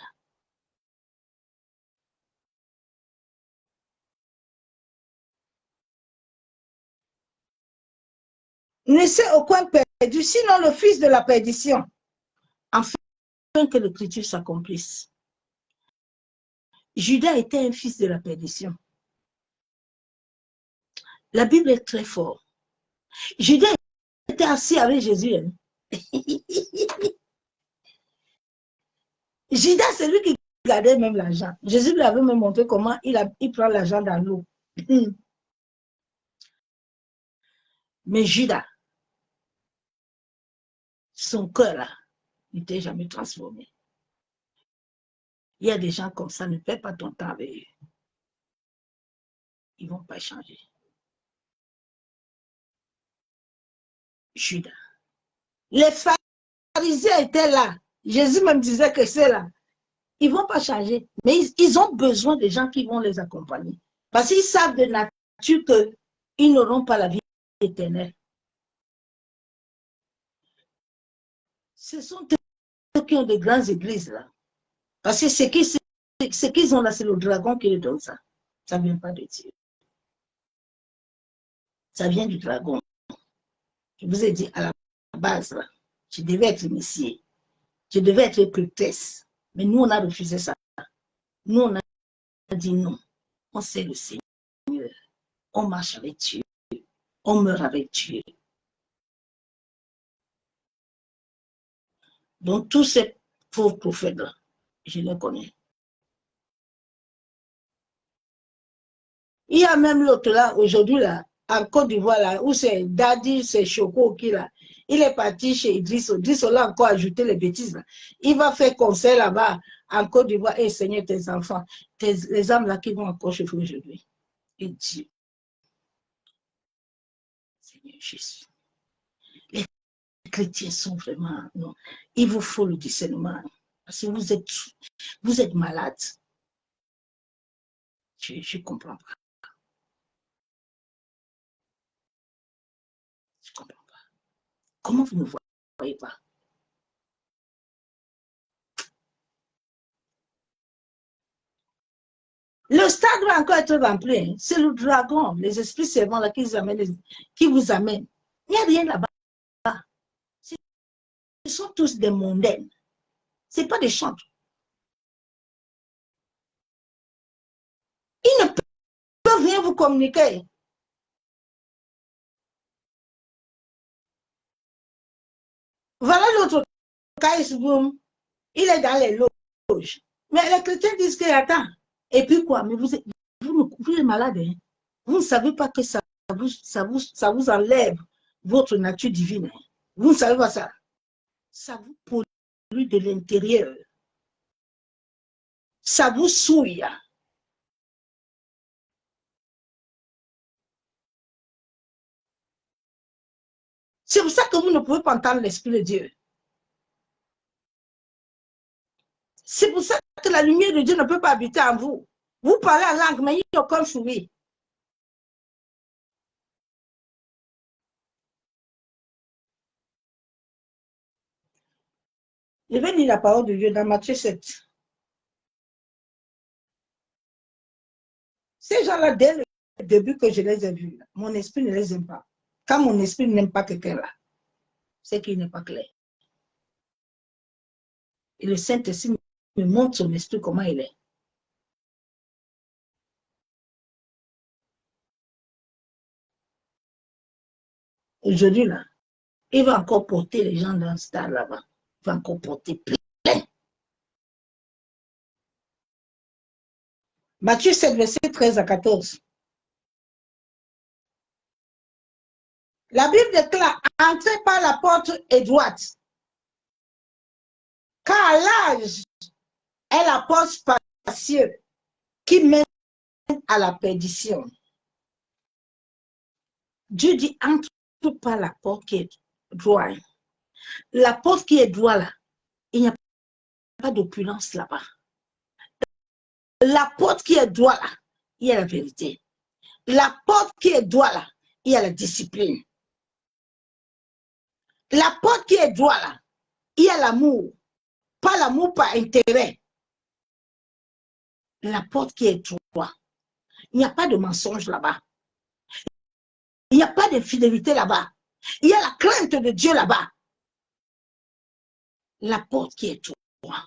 [SPEAKER 1] laissez aucun perdu, sinon le fils de la perdition, afin que l'écriture s'accomplisse. Judas était un fils de la perdition. La Bible est très forte. Judas était assis avec Jésus. Hein. Judas, c'est lui qui gardait même l'argent. Jésus lui avait même montré comment il prend l'argent dans l'eau. Mais Judas, son cœur là, n'était jamais transformé. Il y a des gens comme ça, ne perds pas ton temps avec eux. Ils ne vont pas changer. Judas. Les pharisiens étaient là. Jésus même disait que c'est là. Ils ne vont pas changer. Mais ils ont besoin de gens qui vont les accompagner. Parce qu'ils savent de nature qu'ils n'auront pas la vie éternelle. Ce sont eux qui ont de grandes églises là. Parce que ce qu'ils ont là, c'est le dragon qui les donne ça. Ça ne vient pas de Dieu. Ça vient du dragon. Je vous ai dit à la base, là, je devais être initié. Je devais être prêtresse. Mais nous, on a refusé ça. Nous, on a dit non. On sait le Seigneur. On marche avec Dieu. On meurt avec Dieu. Donc, tous ces faux prophètes-là, je les connais. Il y a même l'autre là, aujourd'hui, là, en Côte d'Ivoire, là, où c'est Daddy, c'est Choco qui là. Il est parti chez Idriss. Idriss, on l'a encore ajouté les bêtises. Là. Il va faire concert là-bas, en Côte d'Ivoire. Et Seigneur, tes enfants, les âmes là qui vont encore chauffer aujourd'hui. Et Dieu. Seigneur Jésus. Les chrétiens sont vraiment, non. Il vous faut le discernement. Parce que vous êtes malade. Je ne comprends pas. Je ne comprends pas. Comment vous ne voyez pas? Le stade va encore être rempli. Hein. C'est le dragon, les esprits servants là qui vous amènent. Il n'y a rien là-bas. Ils sont tous des mondaines. Ce n'est pas des chantres. Ils ne peuvent rien vous communiquer. Voilà l'autre Kais Boom. Il est dans les loges. Mais les chrétiens disent que attends. Et puis quoi? Mais vous êtes malade. Hein? Vous ne savez pas que ça vous enlève votre nature divine. Hein? Vous ne savez pas ça. Ça vous pollue de l'intérieur. Ça vous souille. C'est pour ça que vous ne pouvez pas entendre l'Esprit de Dieu. C'est pour ça que la lumière de Dieu ne peut pas habiter en vous. Vous parlez en langue, mais il n'y a aucun fruit. Je vais lire la parole de Dieu dans Matthieu 7. Ces gens-là, dès le début que je les ai vus, mon esprit ne les aime pas. Quand mon esprit n'aime pas quelqu'un là, c'est qu'il n'est pas clair. Et le Saint-Esprit me montre son esprit comment il est. Aujourd'hui, là, il va encore porter les gens dans ce stade là-bas. Il va encore porter plein. Matthieu 7, verset 13 à 14. La Bible déclare, entrez par la porte étroite, car l'âge est la porte spacieuse qui mène à la perdition. Dieu dit, entre par la porte qui est droite. La porte qui est droite là, il n'y a pas d'opulence là-bas. La porte qui est droite là, il y a la vérité. La porte qui est droite là, il y a la discipline. La porte qui est droite là, il y a l'amour. Pas l'amour par intérêt. La porte qui est droite, il n'y a pas de mensonge là-bas. Il n'y a pas de fidélité là-bas. Il y a la crainte de Dieu là-bas. La porte qui est droite.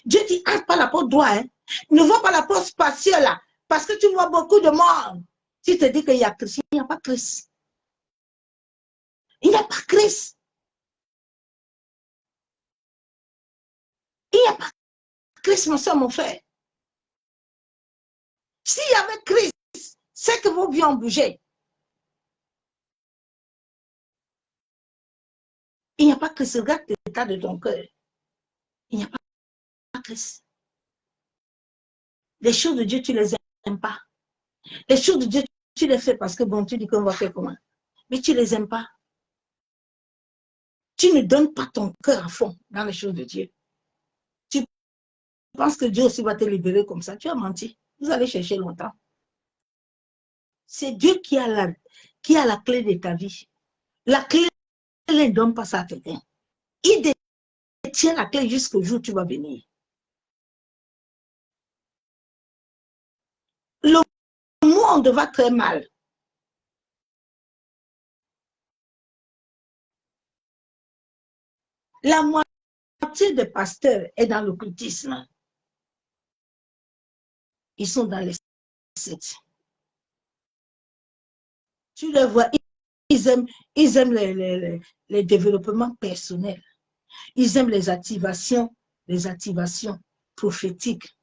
[SPEAKER 1] Dieu dit, entre pas la porte droite. Hein. Ne vois pas la porte spatiale là. Parce que tu vois beaucoup de monde. Si tu te dis qu'il y a Christ, il n'y a pas Christ. Il n'y a pas Christ. Il n'y a pas Christ, mon soeur, mon frère. S'il y avait Christ, c'est que vos vies ont bougé. Il n'y a pas Christ. Regarde l'état de ton cœur. Il n'y a pas Christ. Les choses de Dieu, tu ne les aimes pas. Les choses de Dieu, tu les fais parce que bon, tu dis qu'on va faire comment. Mais tu ne les aimes pas. Tu ne donnes pas ton cœur à fond dans les choses de Dieu. Tu penses que Dieu aussi va te libérer comme ça. Tu as menti. Vous allez chercher longtemps. C'est Dieu qui a la clé de ta vie. La clé, il ne donne pas ça à quelqu'un. Il détient la clé jusqu'au jour où tu vas venir. Le monde va très mal. La moitié des pasteurs est dans l'occultisme. Ils sont dans les sectes. Tu les vois, ils aiment les développements personnels. Ils aiment les activations prophétiques.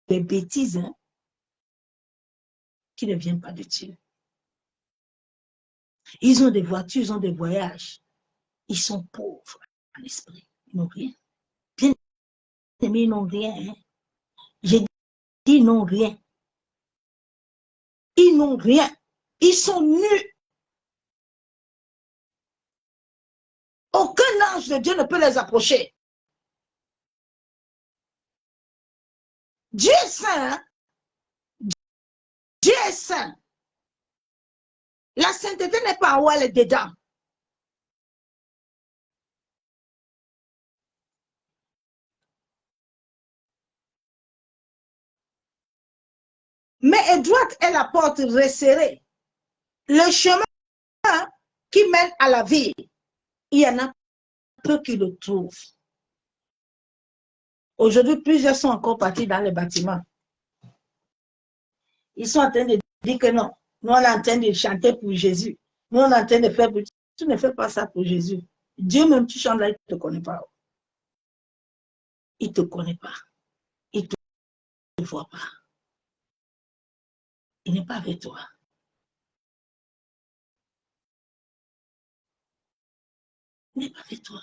[SPEAKER 1] Des bêtises hein, qui ne viennent pas de Dieu. Ils ont des voitures, ils ont des voyages. Ils sont pauvres en esprit. Ils n'ont rien. Bien aimés, ils n'ont rien. Hein. J'ai dit, ils n'ont rien. Ils n'ont rien. Ils sont nus. Aucun ange de Dieu ne peut les approcher. Dieu est saint. Hein? Dieu est saint. La sainteté n'est pas en haut, elle est dedans. Mais étroite est la porte resserrée. Le chemin qui mène à la vie, il y en a peu qui le trouvent. Aujourd'hui, plusieurs sont encore partis dans les bâtiments. Ils sont en train de dire que non. Nous, on est en train de chanter pour Jésus. Nous, on est en train de faire pour... Tu ne fais pas ça pour Jésus. Dieu même, tu chantes là, il ne te connaît pas. Il ne te connaît pas. Il ne te voit pas. Il n'est pas avec toi. Il n'est pas avec toi.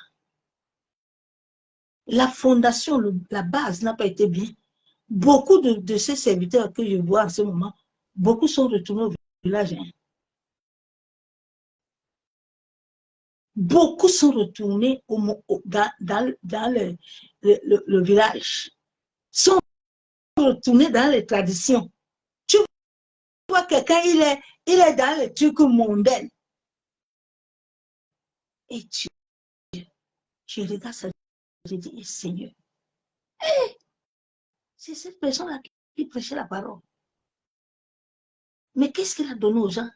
[SPEAKER 1] La fondation, la base n'a pas été bien. Beaucoup de ces serviteurs que je vois en ce moment, beaucoup sont retournés au village. Hein. Beaucoup sont retournés dans le village. Sont retournés dans les traditions. Tu vois quelqu'un, il est dans les trucs mondains. Et tu regardes ça, je dis, Seigneur, hey, c'est cette personne-là qui prêchait la parole. Mais qu'est-ce qu'il a donné aux gens?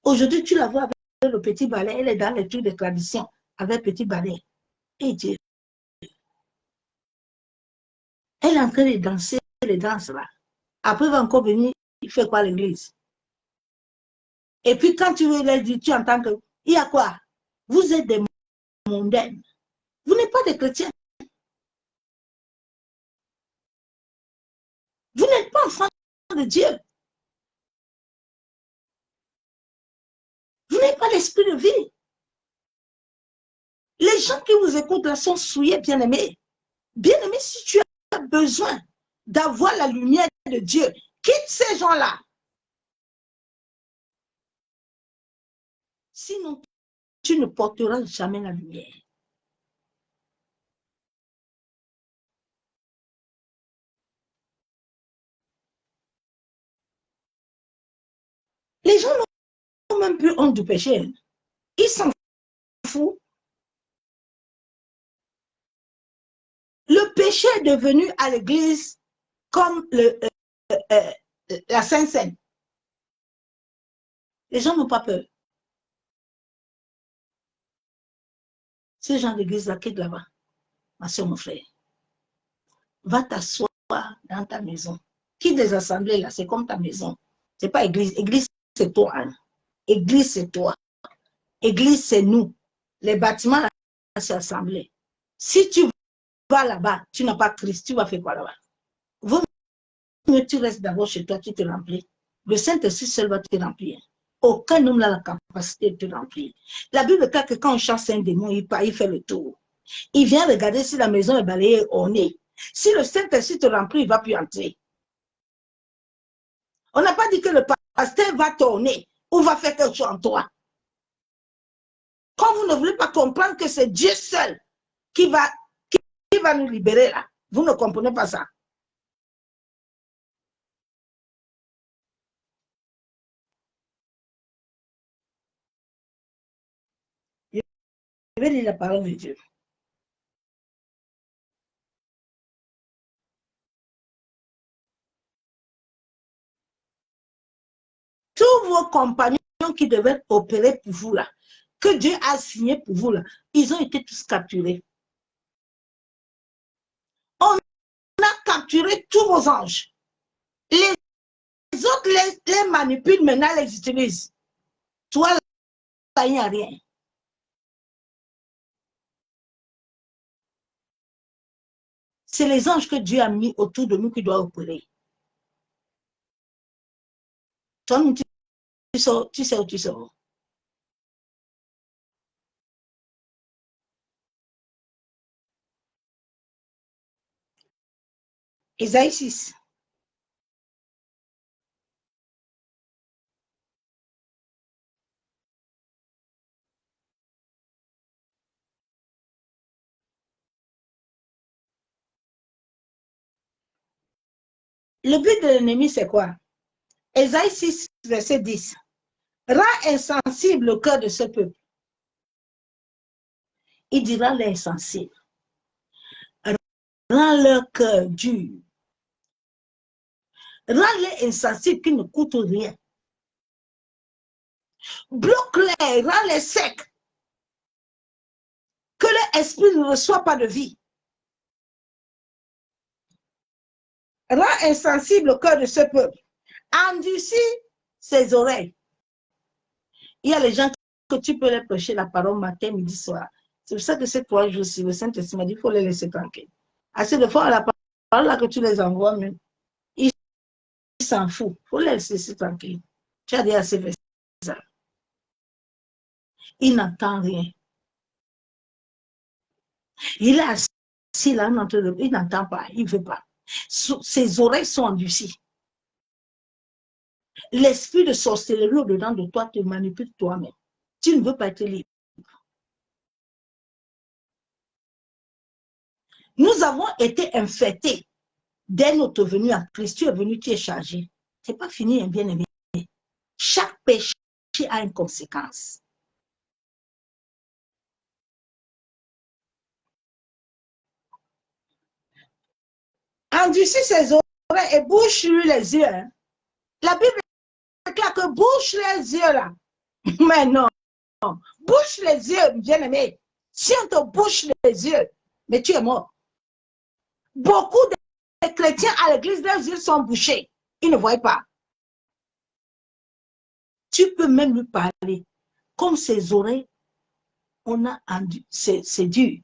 [SPEAKER 1] Aujourd'hui, tu la vois avec le petit balai, elle est dans les trucs de tradition, avec le petit balai. Et Dieu, elle est en train de danser les danses là. Après, elle va encore venir, il fait quoi à l'église? Et puis, quand tu veux leur dire, tu entends que, il y a quoi? Vous êtes des mondains. Vous n'êtes pas des chrétiens. Vous n'êtes pas enfants de Dieu. Vous n'avez pas l'esprit de vie. Les gens qui vous écoutent là sont souillés, bien-aimés. Bien-aimés, si tu as besoin d'avoir la lumière de Dieu, quitte ces gens-là. Sinon, tu ne porteras jamais la lumière. Les gens n'ont même plus honte du péché. Ils s'en foutent. Le péché est devenu à l'église comme la Sainte-Seine. Les gens n'ont pas peur. Ce genre d'église-là, quitte là-bas. Ma soeur, mon frère. Va t'asseoir dans ta maison. Quitte des assemblées là, c'est comme ta maison. C'est pas église. Église, c'est toi. Hein. Église, c'est toi. Église, c'est nous. Les bâtiments, là, c'est assemblée. Si tu vas là-bas, tu n'as pas Christ, tu vas faire quoi là-bas? Vaut mieux tu restes d'abord chez toi, tu te remplis. Le Saint-Esprit seul va te remplir. Aucun homme n'a la capacité de te remplir. La Bible dit que quand on chasse un démon, il fait le tour. Il vient regarder si la maison est balayée au nez. Si le Saint-Esprit te remplit, il ne va plus entrer. On n'a pas dit que le pasteur va tourner ou va faire quelque chose en toi. Quand vous ne voulez pas comprendre que c'est Dieu seul qui va nous libérer là, vous ne comprenez pas ça. Je vais lire la parole de Dieu. Tous vos compagnons qui devaient opérer pour vous là, que Dieu a signé pour vous là, ils ont été tous capturés. On a capturé tous vos anges. Les autres les manipulent, maintenant les utilisent. Toi, là, il n'y a rien. C'est les anges que Dieu a mis autour de nous qui doivent opérer. Toi, tu sais où tu sors. Isaïe 6. Le but de l'ennemi, c'est quoi? Isaïe 6, verset 10. Rends insensible le cœur de ce peuple. Il dira l'insensible. Rends leur cœur dur. Rends-les insensibles qui ne coûtent rien. Bloque-les, rends-les secs. Que leur esprit ne reçoit pas de vie. Rends insensible le cœur de ce peuple. Endurcis ses oreilles. Il y a les gens que tu peux leur prêcher la parole matin, midi, soir. C'est pour ça que ces 3 jours-ci, le Saint-Esprit m'a dit, il faut les laisser tranquilles. Assez de fois, la parole là que tu les envoies, même, ils s'en foutent. Il faut les laisser tranquilles. Tu as dit assez fait ça. Il n'entend rien. Il est assis là, il n'entend pas, il ne veut pas. Ses oreilles sont endurcies. L'esprit de sorcellerie au-dedans de toi te manipule toi-même. Tu ne veux pas être libre. Nous avons été infectés dès notre venue à Christ. Tu es venu, tu es chargé. Ce n'est pas fini, hein, bien aimé. Chaque péché a une conséquence. Endurcis ses oreilles et bouche-lui les yeux. Hein. La Bible déclare que bouche les yeux là. Mais non. Bouche les yeux, bien-aimé. Si on te bouche les yeux, mais tu es mort. Beaucoup de chrétiens à l'église, leurs yeux sont bouchés. Ils ne voient pas. Tu peux même lui parler. Comme ses oreilles, on a c'est dur.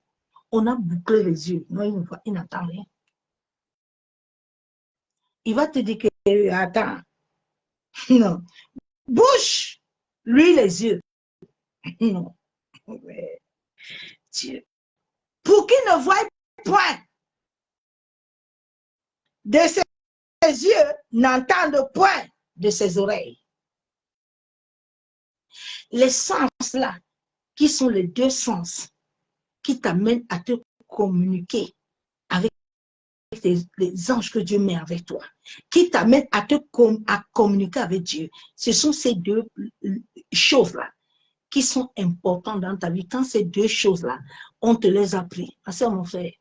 [SPEAKER 1] On a bouclé les yeux. Non, il n'entend rien. Il va te dire que, attends, non. Bouche, lui les yeux. Non. Dieu. Pour qu'il ne voie point de ses yeux, n'entende point de ses oreilles. Les sens là, qui sont les 2 sens qui t'amènent à te communiquer avec les anges que Dieu met avec toi, qui t'amènent à communiquer avec Dieu. Ce sont ces 2 choses-là qui sont importantes dans ta vie. Quand ces 2 choses-là, on te les a pris. Ah, c'est mon frère.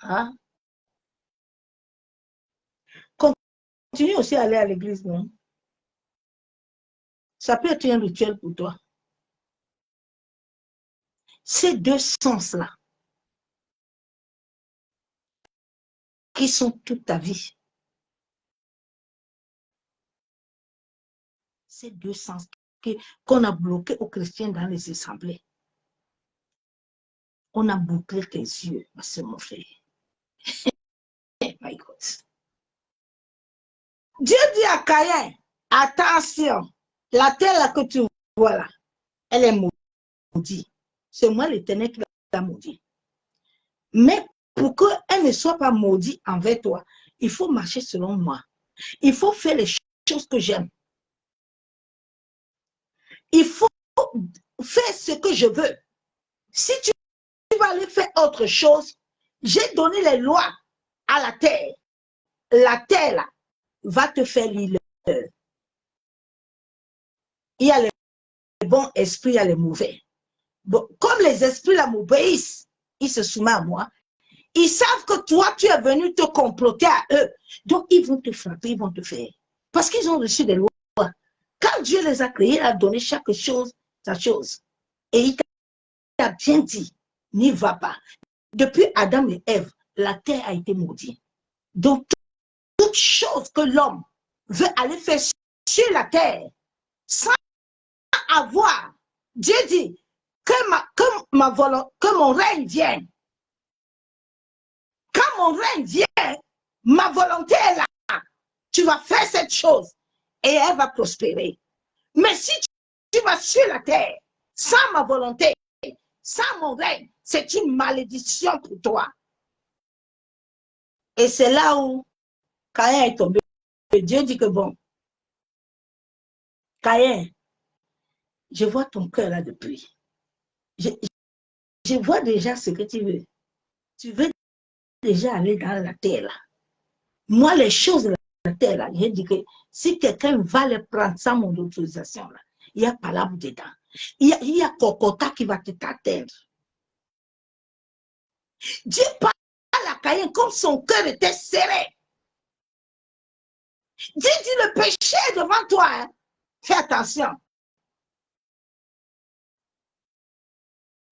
[SPEAKER 1] Hein? Continue aussi à aller à l'église, non? Ça peut être un rituel pour toi. ces deux sens-là, qui sont toute ta vie, ces deux sens qu'on a bloqués aux chrétiens dans les assemblées. On a bouclé tes yeux, c'est mon frère. Oh my God. Dieu dit à Caïn, attention, la terre là que tu vois là, elle est maudite. C'est moi l'Éternel qui l'a maudit. Mais pour qu'elle ne soit pas maudite envers toi, il faut marcher selon moi. Il faut faire les choses que j'aime. Il faut faire ce que je veux. Si tu vas aller faire autre chose, j'ai donné les lois à la terre. La terre là, va te faire l'île. Il y a les bons esprits, il y a les mauvais. Bon, comme les esprits là m'obéissent, ils se soumettent à moi. Ils savent que toi, tu es venu te comploter à eux. Donc, ils vont te frapper, ils vont te faire. Parce qu'ils ont reçu des lois. Quand Dieu les a créés, il a donné chaque chose sa chose. Et il t'a bien dit, n'y va pas. Depuis Adam et Ève, la terre a été maudite. Donc, toute chose que l'homme veut aller faire sur la terre, sans avoir, Dieu dit, que mon règne vienne. Quand mon règne vient, ma volonté est là. Tu vas faire cette chose et elle va prospérer. Mais si tu vas sur la terre sans ma volonté, sans mon règne, c'est une malédiction pour toi. Et c'est là où Caïn est tombé. Dieu dit que bon, Caïn, je vois ton cœur là depuis. Je vois déjà ce que tu veux. Tu veux déjà aller dans la terre là. Moi, les choses de la terre là, j'ai dit que si quelqu'un va les prendre sans mon autorisation là, il y a palabre dedans. Il y a Cocota qui va t'atteindre. Dieu parle à Caïn comme son cœur était serré. Dieu dit le péché est devant toi. Hein. Fais attention.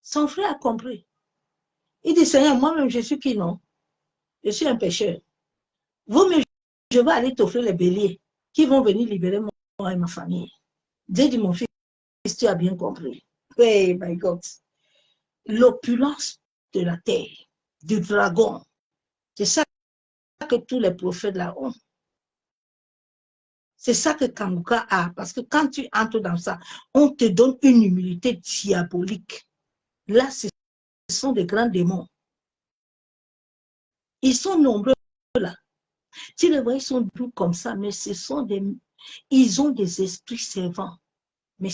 [SPEAKER 1] Son frère a compris. Il dit, Seigneur, moi-même, je suis qui non? Je suis un pécheur. Vous-même, je vais aller t'offrir les béliers qui vont venir libérer moi et ma famille. Dieu dit, mon fils, tu as bien compris. Hey, my God. L'opulence de la terre, du dragon, c'est ça que tous les prophètes là ont. C'est ça que Kanguka a. Parce que quand tu entres dans ça, on te donne une humilité diabolique. Là, ce sont des grands démons. Ils sont nombreux là. Tu les vois, ils sont doux comme ça, mais ce sont des... Ils ont des esprits servants. Mais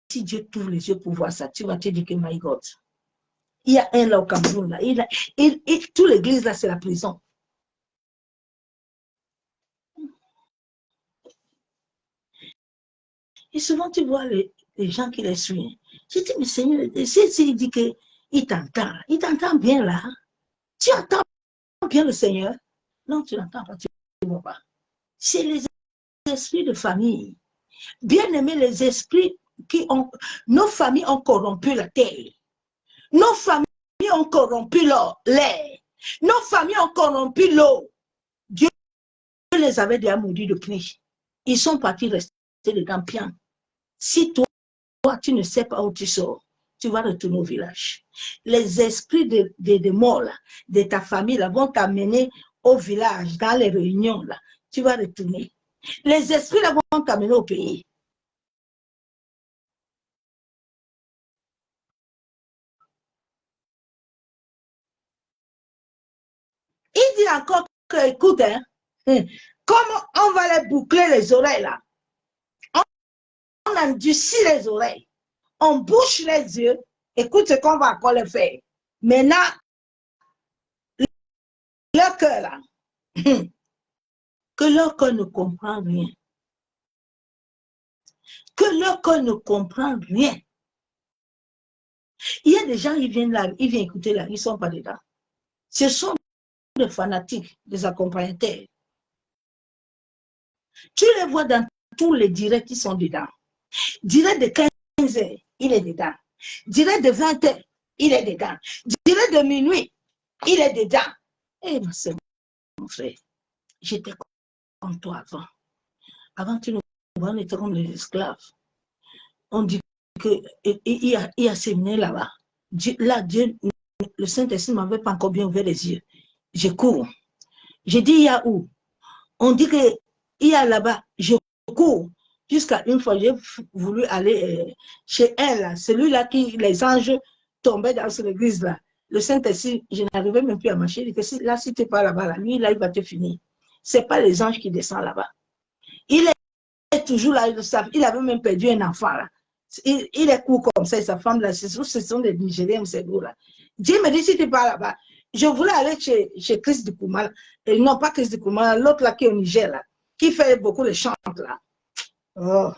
[SPEAKER 1] si Dieu t'ouvre les yeux pour voir ça, tu vas te dire que, my God, il y a un là au Cameroun, là. Toute l'église là, c'est la prison. Et souvent, tu vois les gens qui les suivent. Je dis, mais Seigneur, il dit qu'il t'entend bien là. Tu entends bien le Seigneur? Non, tu n'entends pas, tu ne vois pas. C'est les esprits de famille. Bien aimés, les esprits qui ont... Nos familles ont corrompu la terre. Nos familles ont corrompu l'air. Nos familles ont corrompu l'eau. Dieu les avait déjà maudits depuis. Ils sont partis rester dedans bien. Si toi, tu ne sais pas où tu sors, tu vas retourner au village. Les esprits de morts là, de ta famille là, vont t'amener au village, dans les réunions là. Tu vas retourner. Les esprits là vont t'amener au pays. Il dit encore que, écoute, hein, comment on va les boucler les oreilles là? On endurcit les oreilles. On bouche les yeux. Écoute ce qu'on va encore les faire. Maintenant, leur cœur là, que leur cœur ne comprend rien. Que leur cœur ne comprend rien. Il y a des gens, ils viennent là, ils viennent écouter là, ils ne sont pas dedans. Ce sont des fanatiques, des accompagnateurs. Tu les vois dans tous les directs qui sont dedans. Direct de 15 heures, il est dedans. Direct de 20 heures, il est dedans. Dirais de minuit, il est dedans. Eh, ma soeur, mon frère, j'étais comme toi avant. Avant, tu nous vois, on était comme les esclaves. On dit qu'il y a séminaire là-bas. Là, Dieu, le Saint-Esprit ne m'avait pas encore bien ouvert les yeux. Je cours. J'ai dit, il y a où? On dit qu'il y a là-bas. Je cours. Jusqu'à une fois, j'ai voulu aller chez elle, celui-là qui, les anges tombaient dans cette église-là. Le Saint-Esprit, je n'arrivais même plus à marcher. Il dit que là, si tu n'es pas là-bas, là, lui, là, il va te finir. Ce n'est pas les anges qui descendent là-bas. Il est toujours là, il avait même perdu un enfant là. Il est court comme ça, et sa femme là, ce sont des Nigériens, ces gros-là. Dieu me dit, si tu n'es pas là-bas, je voulais aller chez Chris de Koumala, non pas Chris de Koumala, l'autre là qui est au Niger là, qui fait beaucoup de chants là. Oh.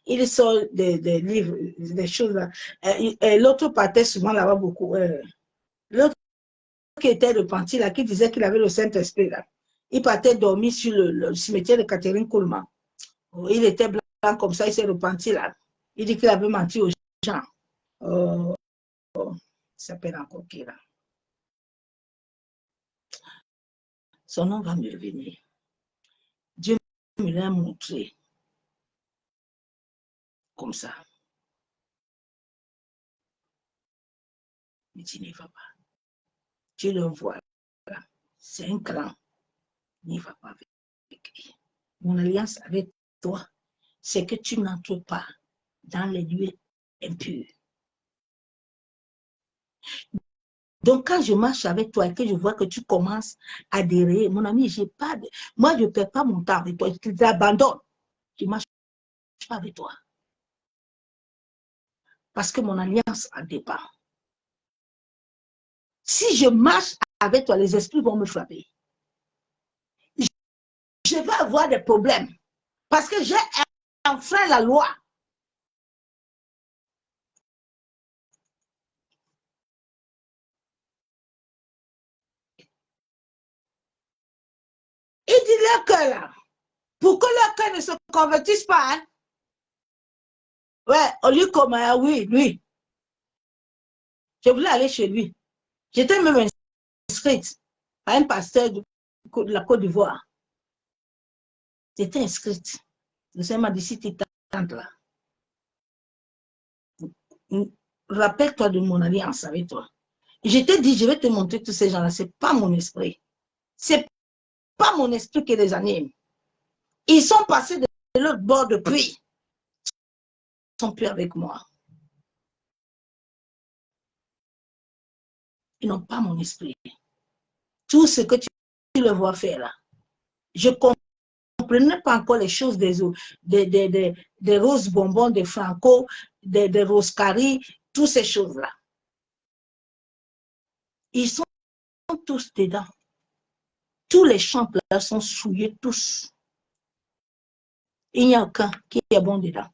[SPEAKER 1] Il sort des livres, des choses là. L'autre partait souvent là-bas beaucoup. L'autre qui était repenti là, qui disait qu'il avait le Saint-Esprit là. Il partait dormir sur le cimetière de Catherine Coleman. Il était blanc comme ça, il s'est repenti là. Il dit qu'il avait menti aux gens. Oh, il s'appelle encore qui là? Son nom va me revenir. Dieu me l'a montré. Comme ça. Il dit, n'y va pas. Tu le vois là. C'est un cran. N'y va pas avec lui. Mon alliance avec toi, c'est que tu n'entres pas dans les lieux impurs. Donc, quand je marche avec toi et que je vois que tu commences à adhérer, mon ami, j'ai pas de... moi, je ne perds pas mon temps avec toi. Je t'abandonne. Je ne marche pas avec toi. Parce que mon alliance en dépend. Si je marche avec toi, les esprits vont me frapper. Je vais avoir des problèmes. Parce que j'ai enfreint la loi. Il dit leur cœur là. Pour que leur cœur ne se convertisse pas. Hein? Ouais, au lieu comme, oui, lui. Je voulais aller chez lui. J'étais même inscrite à un pasteur de la Côte d'Ivoire. J'étais inscrite. Le Seigneur m'a dit, si tu t'attends là, rappelle-toi de mon alliance avec toi. Je t'ai dit, je vais te montrer tous ces gens-là. Ce n'est pas mon esprit. Ce n'est pas mon esprit qui les anime. Ils sont passés de l'autre bord depuis. Ils ne sont plus avec moi. Ils n'ont pas mon esprit. Tout ce que tu le vois faire là. Je ne comprenais pas encore les choses des roses bonbons, des franco, des roses caries, toutes ces choses-là. Ils sont tous dedans. Tous les chants là sont souillés, tous. Il n'y a aucun qui est bon dedans.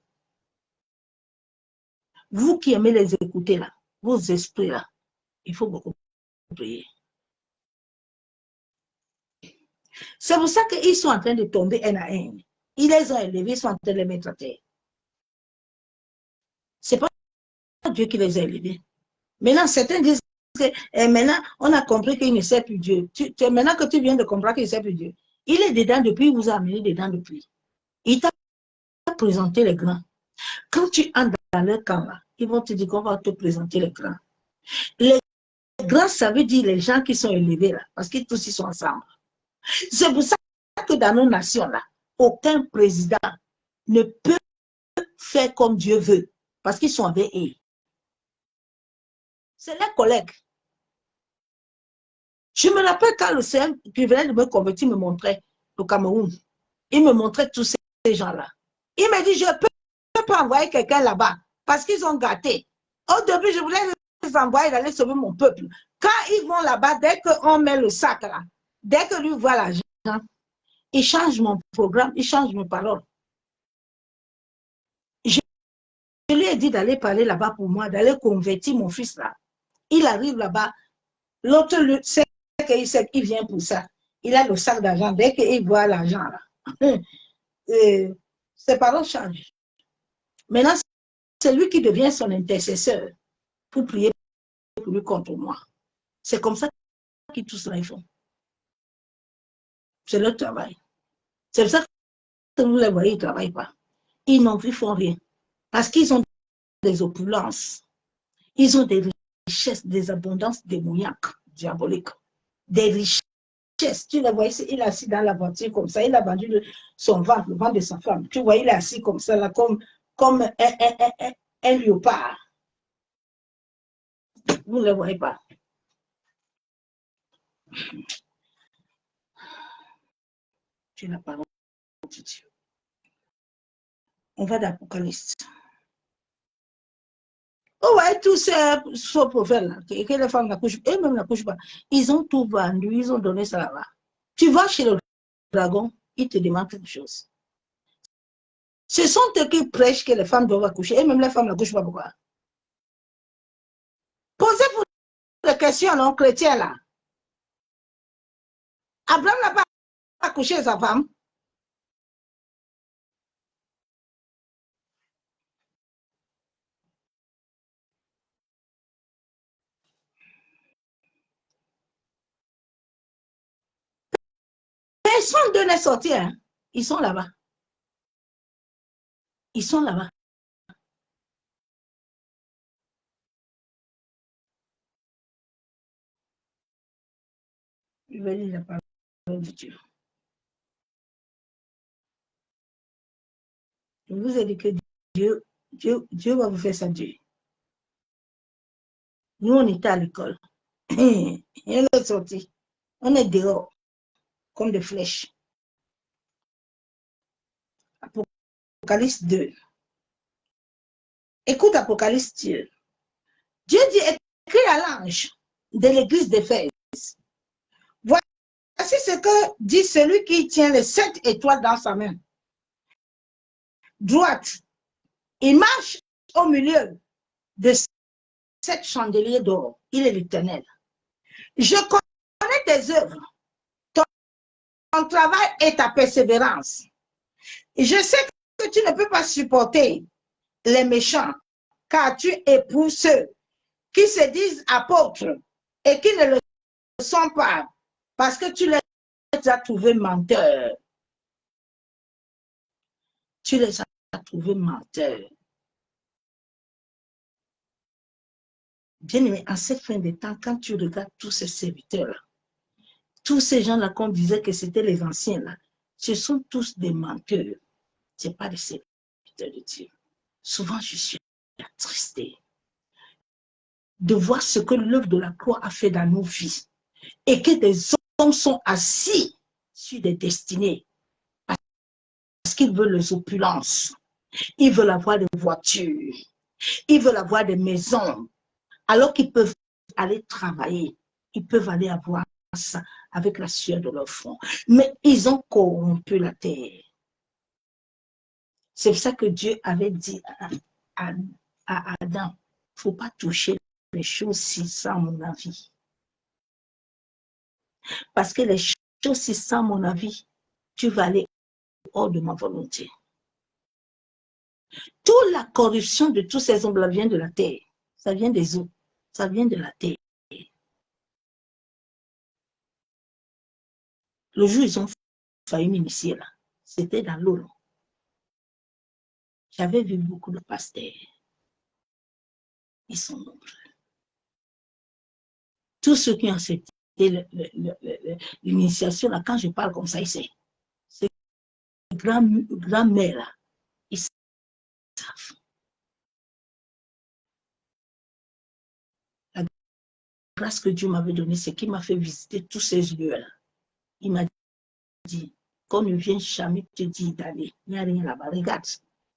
[SPEAKER 1] Vous qui aimez les écouter là, vos esprits là, il faut beaucoup prier. C'est pour ça qu'ils sont en train de tomber un à un. Ils les ont élevés, ils sont en train de les mettre à terre. Ce n'est pas Dieu qui les a élevés. Maintenant, certains disent que maintenant, on a compris qu'il ne sait plus Dieu. Maintenant que tu viens de comprendre qu'il ne sait plus Dieu, il est dedans depuis, il vous a amené dedans depuis. Il t'a présenté les grands. Quand tu entres dans leur camp, là, ils vont te dire qu'on va te présenter les grands. Les grands, ça veut dire les gens qui sont élevés là, parce qu'ils tous ils sont ensemble. C'est pour ça que dans nos nations là, aucun président ne peut faire comme Dieu veut, parce qu'ils sont avec eux. C'est leurs collègues. Je me rappelle quand le Seigneur qui venait de me convertir me montrait le Cameroun. Il me montrait tous ces gens-là. Il me dit, je ne peux pas envoyer quelqu'un là-bas parce qu'ils ont gâté. Au début, je voulais les envoyer d'aller sauver mon peuple. Quand ils vont là-bas, dès qu'on met le sac là, dès que lui voit l'argent, il change mon programme, il change mes paroles. Je lui ai dit d'aller parler là-bas pour moi, d'aller convertir mon fils là. Il arrive là-bas, l'autre sait qu'il vient pour ça. Il a le sac d'argent, dès qu'il voit l'argent là. Ses paroles changent. Maintenant, c'est lui qui devient son intercesseur pour prier pour lui contre moi. C'est comme ça qu'ils tous là ils font. C'est leur travail. C'est pour ça que vous les voyez, ils ne travaillent pas. Ils font rien. Parce qu'ils ont des opulences. Ils ont des richesses, des abondances démoniaques, diaboliques. Des richesses. Tu le vois ici, il est assis dans la voiture comme ça. Il a vendu son ventre, le ventre de sa femme. Tu vois, il est assis comme ça, là, comme un léopard. Vous ne le voyez pas. Tu n'as pas de Dieu. On va d'Apocalypse. Oh ouais, tous ces prophètes-là, que les femmes n'accouchent pas, et même n'accouchent pas, ils ont tout vendu, ils ont donné ça là-bas. Tu vas chez le dragon, il te demande quelque chose. Ce sont eux qui prêchent que les femmes doivent accoucher, et même les femmes n'accouchent pas. Pourquoi? Posez-vous des questions, non, chrétiens là. Abraham n'a pas accouché sa femme. Personne d'eux n'est sorti, hein. Ils sont là-bas. Ils sont là-bas. Je vais lire la parole de Dieu. Je vous ai dit que Dieu va vous faire ça, Dieu. Nous, on était à l'école. Et on est sorti. On est dehors, comme des flèches. Apocalypse 2. Écoute Apocalypse 2. Dieu dit, écris à l'ange de l'église d'Éphèse. Voici ce que dit celui qui tient les 7 étoiles dans sa main droite. Il marche au milieu de 7 chandeliers d'or. Il est l'Éternel. Je connais tes œuvres, ton travail et ta persévérance. Je sais que tu ne peux pas supporter les méchants, car tu éprouves ceux qui se disent apôtres et qui ne le sont pas, parce que tu les as trouvés menteurs. Tu les as trouvés menteurs. Bien-aimé, en cette fin de temps, quand tu regardes tous ces serviteurs-là, tous ces gens-là qu'on disait que c'était les anciens-là, ce sont tous des menteurs. Ce n'est pas des serviteurs de Dieu. Souvent, je suis attristé de voir ce que l'œuvre de la croix a fait dans nos vies et que des hommes sont assis sur des destinées parce qu'ils veulent les opulences, ils veulent avoir des voitures, ils veulent avoir des maisons, alors qu'ils peuvent aller travailler, ils peuvent aller avoir ça avec la sueur de leur front. Mais ils ont corrompu la terre. C'est pour ça que Dieu avait dit à Adam, il ne faut pas toucher les choses-ci sans mon avis. Parce que les choses-ci sans mon avis, tu vas aller hors de ma volonté. Toute la corruption de tous ces hommes-là vient de la terre. Ça vient des eaux. Ça vient de la terre. Le jour où ils ont failli m'initier là, c'était dans l'eau. J'avais vu beaucoup de pasteurs. Ils sont nombreux. Tous ceux qui ont accepté l'initiation, là, quand je parle comme ça, c'est grand-mère, là, ils savent. La grâce que Dieu m'avait donnée, c'est qu'il m'a fait visiter tous ces lieux-là. Il m'a dit, qu'on ne vient jamais te dire d'aller, il n'y a rien là-bas. Regarde,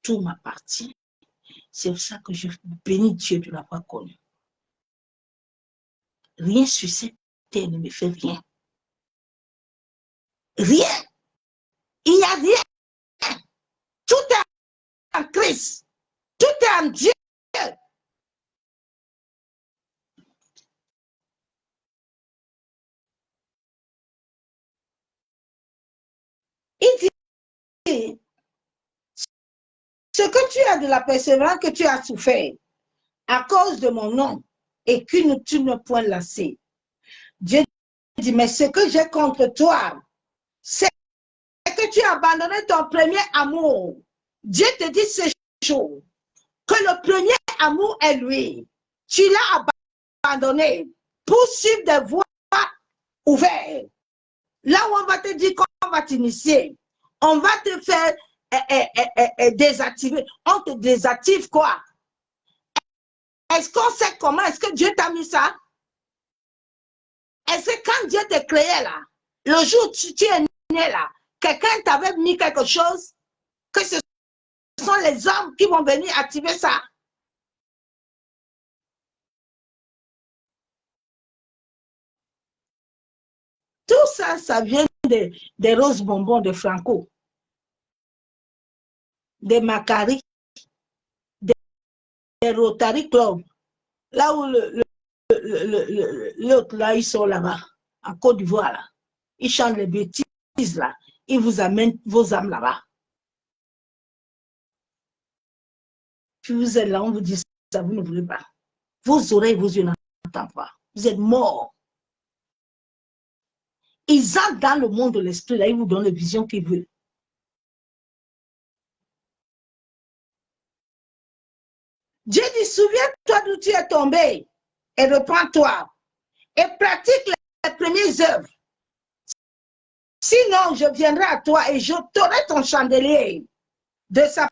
[SPEAKER 1] tout m'appartient. C'est pour ça que je bénis Dieu de l'avoir connu. Rien sur cette terre ne me fait rien. Rien. Il n'y a rien. Tout est en Christ. Tout est en Dieu. Il dit, Ce que tu as de la persévérance que tu as souffert à cause de mon nom et qu'une tu ne point lassé. Dieu dit, mais ce que j'ai contre toi, c'est que tu as abandonné ton premier amour. Dieu te dit ces choses, que le premier amour est lui. Tu l'as abandonné pour suivre des voies ouvertes. Là où on va te dire qu'on va t'initier, on va te faire désactiver. On te désactive quoi? Est-ce qu'on sait comment? Est-ce que Dieu t'a mis ça? Est-ce que quand Dieu t'a créé là, le jour où tu es né là, quelqu'un t'avait mis quelque chose, que ce sont les hommes qui vont venir activer ça? Tout ça, ça vient des roses bonbons de Franco, des Macari, des Rotary Club, là où l'autre là, ils sont là-bas, en Côte d'Ivoire là. Ils chantent les bêtises là, ils vous amènent vos âmes là-bas. Puis vous êtes là, on vous dit ça, vous ne voulez pas. Vos oreilles, vos yeux n'entendent pas. Vous êtes morts. Ils entrent dans le monde de l'esprit, là, ils vous donnent les visions qu'ils veulent. Dieu dit, souviens-toi d'où tu es tombé et reprends-toi et pratique les premières œuvres. Sinon, je viendrai à toi et j'ôterai ton chandelier de sa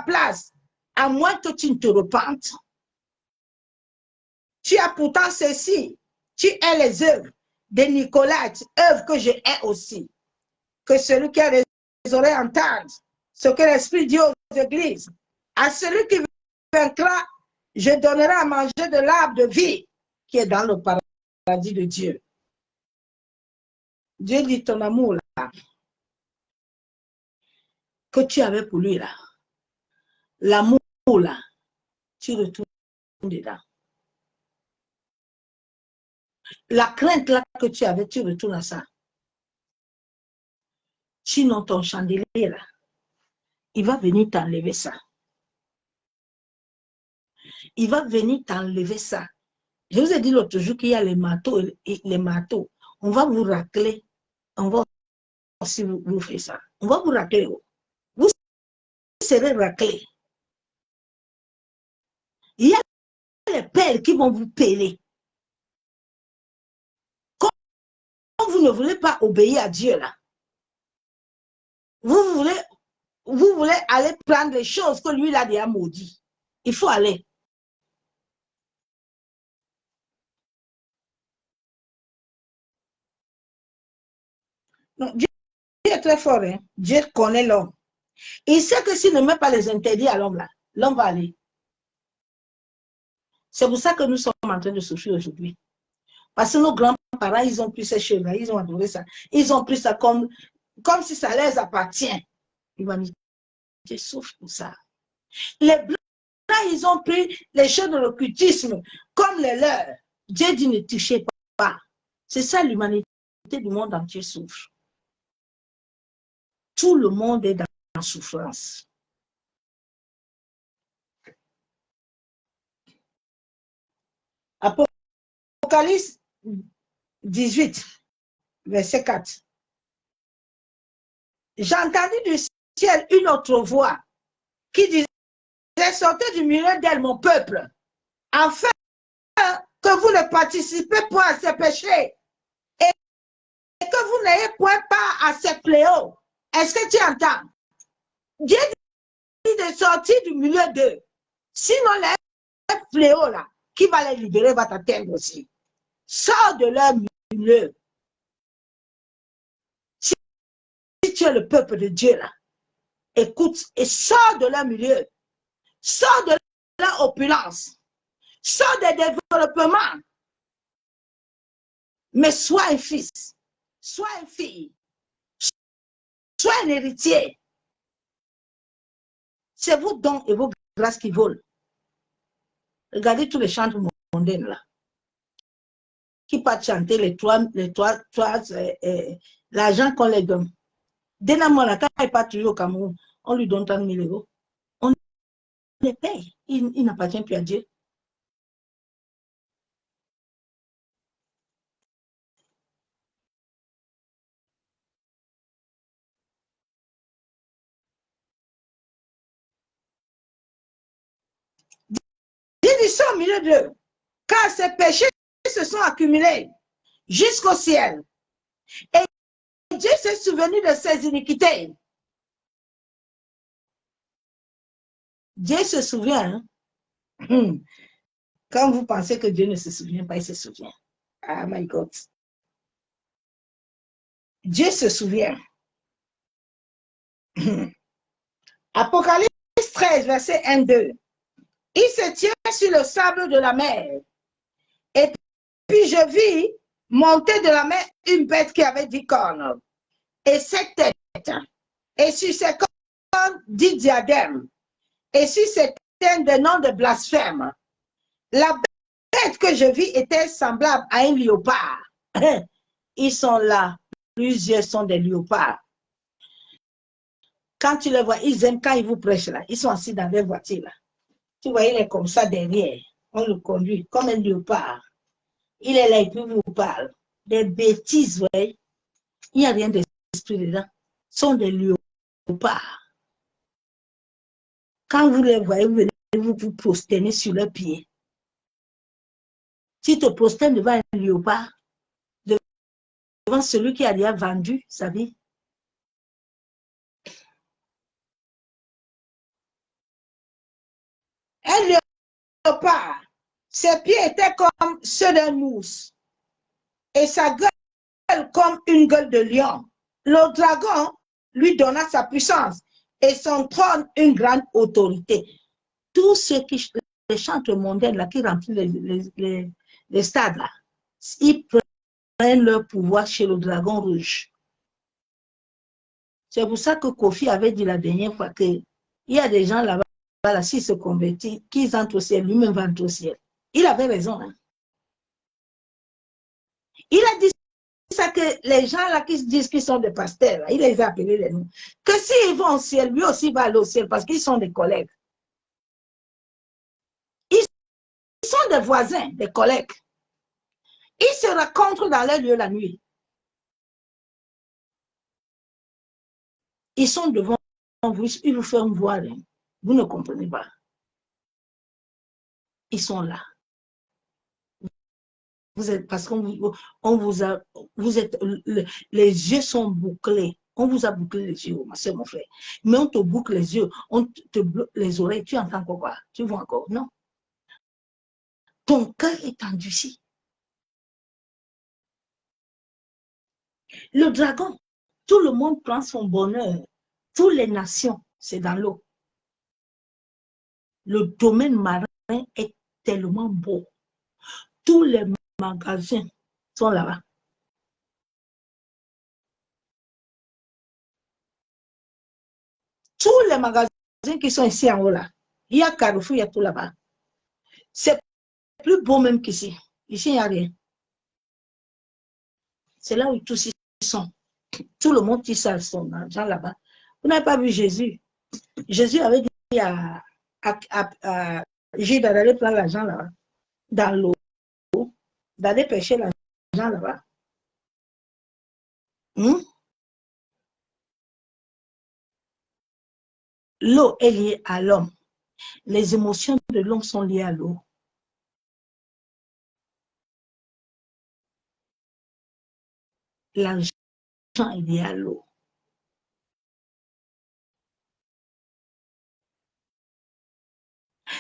[SPEAKER 1] place, à moins que tu ne te repentes. Tu as pourtant ceci. Tu es les œuvres de Nicolas, œuvres que je hais aussi. Que celui qui a les oreilles entende ce que l'Esprit dit aux églises. À celui qui vaincra, je donnerai à manger de l'arbre de vie qui est dans le paradis de Dieu. Dieu dit ton amour là, que tu avais pour lui là, l'amour là, tu retournes dedans. La crainte là que tu avais, tu retournes à ça. Sinon ton chandelier là, il va venir t'enlever ça. Il va venir t'enlever ça. Je vous ai dit l'autre jour qu'il y a les marteaux. On va vous racler. On va aussi vous faire ça. On va vous racler. Vous serez raclés. Il y a les pères qui vont vous peler. Quand vous ne voulez pas obéir à Dieu là, vous voulez aller prendre les choses que lui a déjà maudit. Il faut aller. Donc, Dieu est très fort. Hein? Dieu connaît l'homme. Il sait que s'il ne met pas les interdits à l'homme là, l'homme va aller. C'est pour ça que nous sommes en train de souffrir aujourd'hui. Parce que nos grands-parents, ils ont pris ces choses-là, ils ont adoré ça. Ils ont pris ça comme si ça leur appartient. L'humanité souffre pour ça. Les Blancs, ils ont pris les choses de l'occultisme comme les leurs. Dieu dit ne touchez pas. C'est ça l'humanité du monde entier souffre. Tout le monde est dans souffrance. Apocalypse 18, verset 4. J'ai entendu du ciel une autre voix qui disait, sortez du milieu d'elle, mon peuple, afin que vous ne participez point à ces péchés et que vous n'ayez point part à ces fléaux. Est-ce que tu entends? Dieu dit de sortir du milieu d'eux. Sinon, les fléaux là, qui va les libérer va t'atteindre aussi. Sors de leur milieu. Si tu es le peuple de Dieu là, écoute et sors de leur milieu. Sors de leur opulence. Sors des développements. Mais sois un fils. Sois une fille. Sois un héritier. C'est vos dons et vos grâces qui volent. Regardez tous les chantres mondains là. Qui partent chanter l'argent qu'on les donne. Dès la quand il part toujours au Cameroun, on lui donne 30 000 €. On les paye. Il n'appartient plus à Dieu. Ils sont au milieu d'eux, car ces péchés se sont accumulés jusqu'au ciel. Et Dieu s'est souvenu de ses iniquités. Dieu se souvient. Hein? Quand vous pensez que Dieu ne se souvient pas, il se souvient. Ah, my God. Dieu se souvient. Apocalypse 13, verset 1-2. Il se tient sur le sable de la mer. Et puis je vis monter de la mer une bête qui avait 10 cornes et 7 têtes. Et sur ses cornes 10 diadèmes. Et sur ses têtes des noms de blasphème. La bête que je vis était semblable à un léopard. Ils sont là. Plusieurs sont des léopards. Quand tu les vois, ils aiment quand ils vous prêchent là. Ils sont assis dans des voitures là. Tu vois, il est comme ça derrière. On le conduit comme un léopard. Il est là et puis il vous parle. Des bêtises, vous voyez. Il n'y a rien d'esprit dedans. Ce sont des léopards. Quand vous les voyez, vous venez vous prosterner sur leurs pieds. Tu te prosternes devant un léopard, devant celui qui a déjà vendu sa vie. Un léopard, ses pieds étaient comme ceux d'un ours et sa gueule comme une gueule de lion. Le dragon lui donna sa puissance et son trône une grande autorité. Tous ceux qui, les chantres mondains là, qui remplissent les stades là, ils prennent leur pouvoir chez le dragon rouge. C'est pour ça que Kofi avait dit la dernière fois qu'il y a des gens là-bas, là, s'ils se convertissent, qu'ils entrent au ciel, lui-même va entrer au ciel. Il avait raison. Hein? Il a dit ça que les gens là qui se disent qu'ils sont des pasteurs, là, il les a appelés les noms. Que s'ils vont au ciel, lui aussi va aller au ciel parce qu'ils sont des collègues. Ils sont des voisins, des collègues. Ils se rencontrent dans leur lieu la nuit. Ils sont devant vous, ils vous font voir. Hein. Vous ne comprenez pas. Ils sont là. Vous êtes, parce qu'on vous a, vous êtes, les yeux sont bouclés. On vous a bouclé les yeux, ma soeur, mon frère. Mais on te boucle les yeux, on te bloque les oreilles. Tu entends quoi? Tu vois encore? Non. Ton cœur est endurci. Le dragon, tout le monde prend son bonheur. Toutes les nations, c'est dans l'eau. Le domaine marin est tellement beau. Tous les magasins sont là-bas. Tous les magasins qui sont ici en haut là, il y a Carrefour, il y a tout là-bas. C'est plus beau même qu'ici. Ici, il n'y a rien. C'est là où tous ils sont. Tout le monde qui sait son argent là-bas. Vous n'avez pas vu Jésus. Jésus avait dit à Judas d'aller prendre l'argent là-bas, dans l'eau, d'aller pêcher l'argent là-bas. L'eau est liée à l'homme. Les émotions de l'homme sont liées à l'eau. L'argent est lié à l'eau.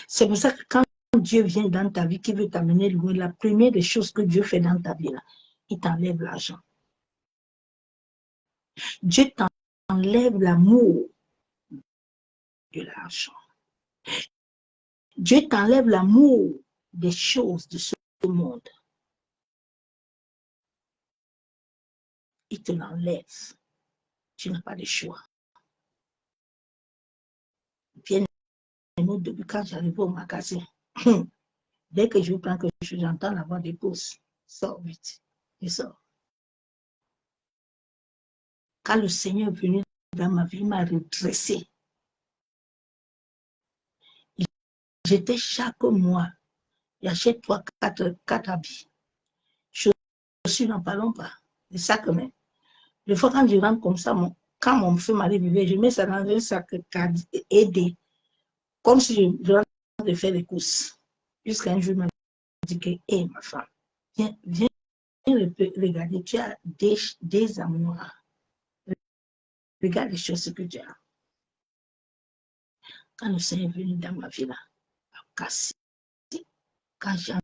[SPEAKER 1] C'est pour ça que quand Dieu vient dans ta vie, qui veut t'amener loin, la première des choses que Dieu fait dans ta vie, là, il t'enlève l'argent. Dieu t'enlève l'amour de l'argent. Dieu t'enlève l'amour des choses de ce monde. Il te l'enlève. Tu n'as pas de choix. Bien, au début, quand j'arrive au magasin, dès que je prends quelque chose, j'entends la voix des pouces. Sors vite. Je sors. Quand le Seigneur est venu dans ma vie, il m'a redressé. j'étais chaque mois, j'achète 4 habits. Chaussures, n'en parlons pas. Des sacs même. Des fois, quand je rentre comme ça, quand mon feu m'allait vivre, je mets ça dans un sac aidé, comme si je rentre de faire des courses. Jusqu'à un jour, il m'a dit que, hé, ma femme, viens regarder, tu as des amours. Regarde les choses que tu as. Quand le Seigneur est venu dans ma vie, là, cassé, quand j'entre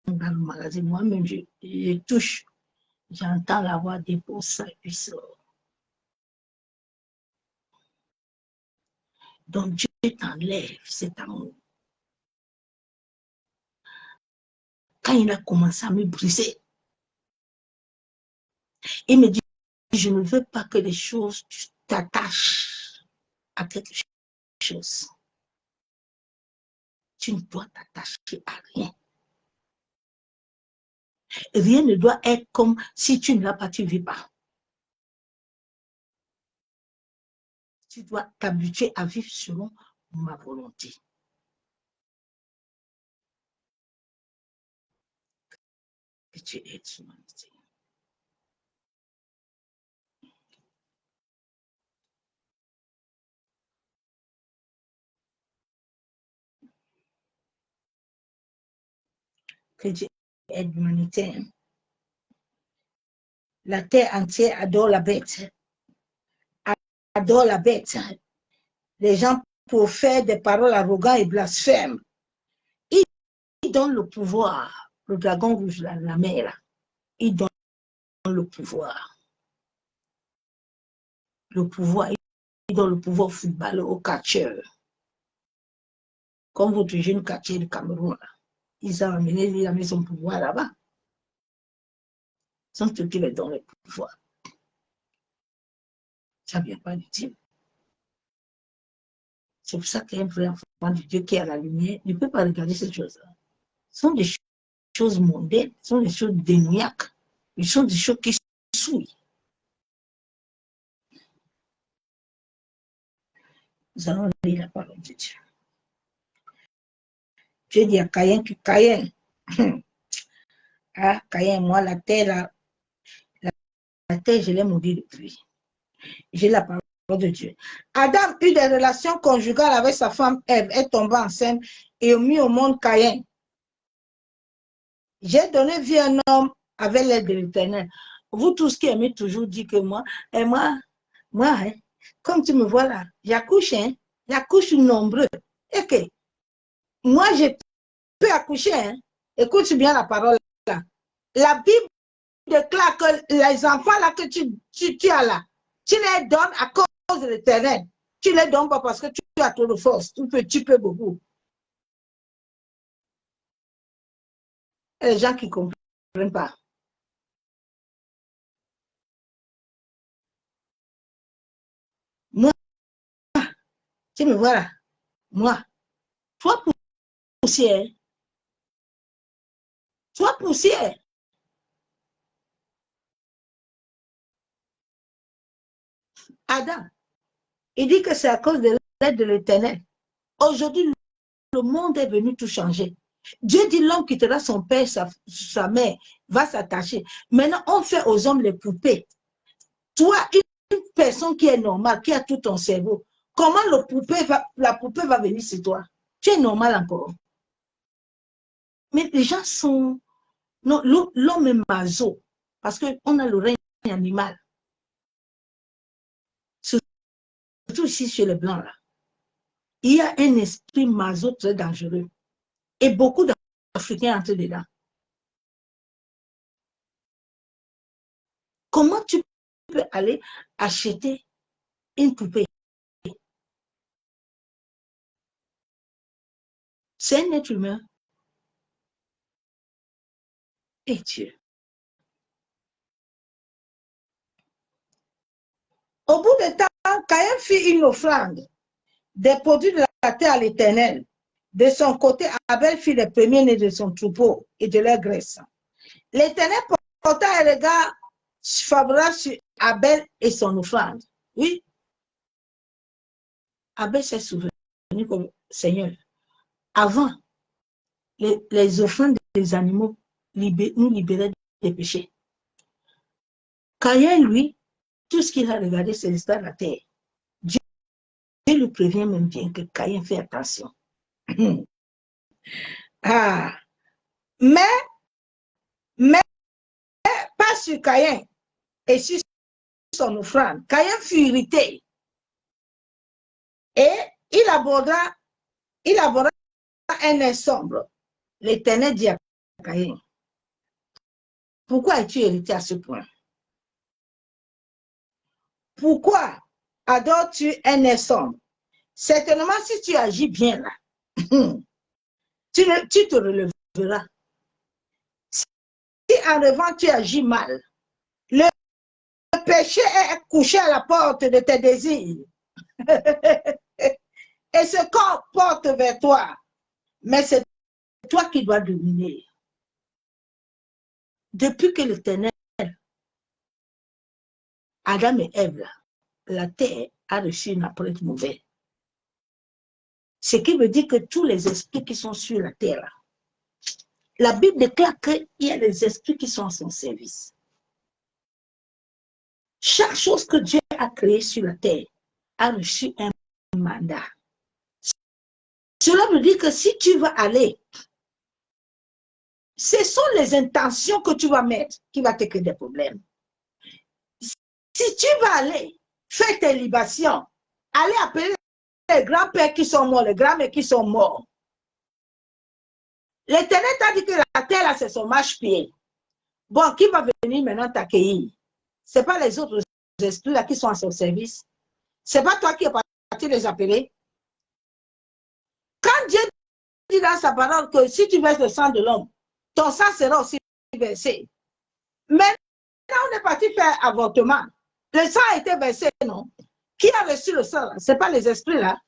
[SPEAKER 1] dans le magasin, moi-même, je touche, j'entends la voix des beaux ça et puis sort. Donc Dieu t'enlève cet amour. Quand il a commencé à me briser, il me dit, je ne veux pas que les choses t'attachent à quelque chose. Tu ne dois t'attacher à rien. Rien ne doit être comme si tu ne l'as pas, tu ne vis pas. Tu dois t'habituer à vivre selon ma volonté. Que tu aides l'humanité. Que Dieu aide l'humanité. La terre entière adore la bête. Adore la bête. Les gens profèrent des paroles arrogantes et blasphèmes. Ils donnent le pouvoir. Le dragon rouge, la mer, là. Ils donnent le pouvoir. Le pouvoir. Ils donnent le pouvoir au football, au catcheur. Comme votre jeune catcheur du Cameroun, là. Ils ont amené son pouvoir là-bas. Sont ceux qui les donnent le pouvoir. Ça ne vient pas du Dieu. C'est pour ça qu'un vrai enfant de Dieu qui est à la lumière ne peut pas regarder ces choses-là. Ce sont des choses mondaines, ce sont des choses démoniaques, ce sont des choses qui souillent. Nous allons lire la parole de Dieu. Dieu dit à Caïn que Caïn, ah, Caïn, moi, la terre, je l'ai maudit depuis. J'ai la parole de Dieu. Adam eut des relations conjugales avec sa femme Ève, est tombé enceinte et mis au monde Caïn. J'ai donné vie à un homme avec l'aide de l'Éternel. Vous tous qui aimez toujours dire que moi, hein, comme tu me vois là, j'accouche nombreux. Et que moi, je peux accoucher. Hein. Écoute bien la parole là. La Bible déclare que les enfants là que tu as là, tu les donnes à cause de l'Éternel. Tu ne les donnes pas parce que tu as trop de force. Tu peux beaucoup. Et les gens qui ne comprennent pas. Moi, tu me vois là. Moi, toi poussière. Toi poussière. Adam, il dit que c'est à cause de l'aide de l'Éternel. Aujourd'hui, le monde est venu tout changer. Dieu dit l'homme quittera son père, sa mère, va s'attacher. Maintenant, on fait aux hommes les poupées. Toi, une personne qui est normale, qui a tout ton cerveau, comment la poupée va venir sur toi? Tu es normal encore. Mais les gens sont... L'homme est maso, parce qu'on a le règne animal. Surtout ici chez les Blancs, là. Il y a un esprit maso très dangereux. Et beaucoup d'Africains entrent dedans. Comment tu peux aller acheter une poupée? C'est un être humain. Et Dieu. Au bout de temps, Caïn fit une offrande des produits de la terre à l'Éternel. De son côté, Abel fit les premiers-nés de son troupeau et de leur graisse. L'Éternel porta un regard favorable sur Abel et son offrande. Oui, Abel s'est souvenu comme Seigneur. avant, les offrandes des animaux nous libéraient des péchés. Caïn, lui, tout ce qu'il a regardé, c'est l'histoire de la terre. Dieu lui prévient même bien que Caïn fait attention. Ah, mais pas sur Caïn et sur son offrande. Caïn fut irrité et il aborda un œil sombre. L'Éternel dit à Caïn, pourquoi es-tu irrité à ce point? Pourquoi adores-tu un œil sombre? Certainement, si tu agis bien là, tu te releveras. Si en revanche tu agis mal, le péché est couché à la porte de tes désirs. Et ce corps porte vers toi, mais c'est toi qui dois dominer. Depuis que l'Éternel, Adam et Ève, la terre a reçu une apprête mauvaise. Ce qui veut dire que tous les esprits qui sont sur la terre, la Bible déclare qu'il y a des esprits qui sont à son service. Chaque chose que Dieu a créée sur la terre a reçu un mandat. Cela veut dire que si tu vas aller, ce sont les intentions que tu vas mettre qui vont te créer des problèmes. Si tu vas aller faire tes libations, aller appeler les grands-pères qui sont morts, les grands-mères qui sont morts. L'Éternel t'a dit que la terre, là, c'est son marche-pied. Bon, qui va venir maintenant t'accueillir? Ce n'est pas les autres esprits là qui sont à son service. Ce n'est pas toi qui es parti les appeler. Quand Dieu dit dans sa parole que si tu verses le sang de l'homme, ton sang sera aussi versé. Maintenant, on est parti faire avortement. Le sang a été versé, non? Qui a reçu le sang? Ce n'est pas les esprits là.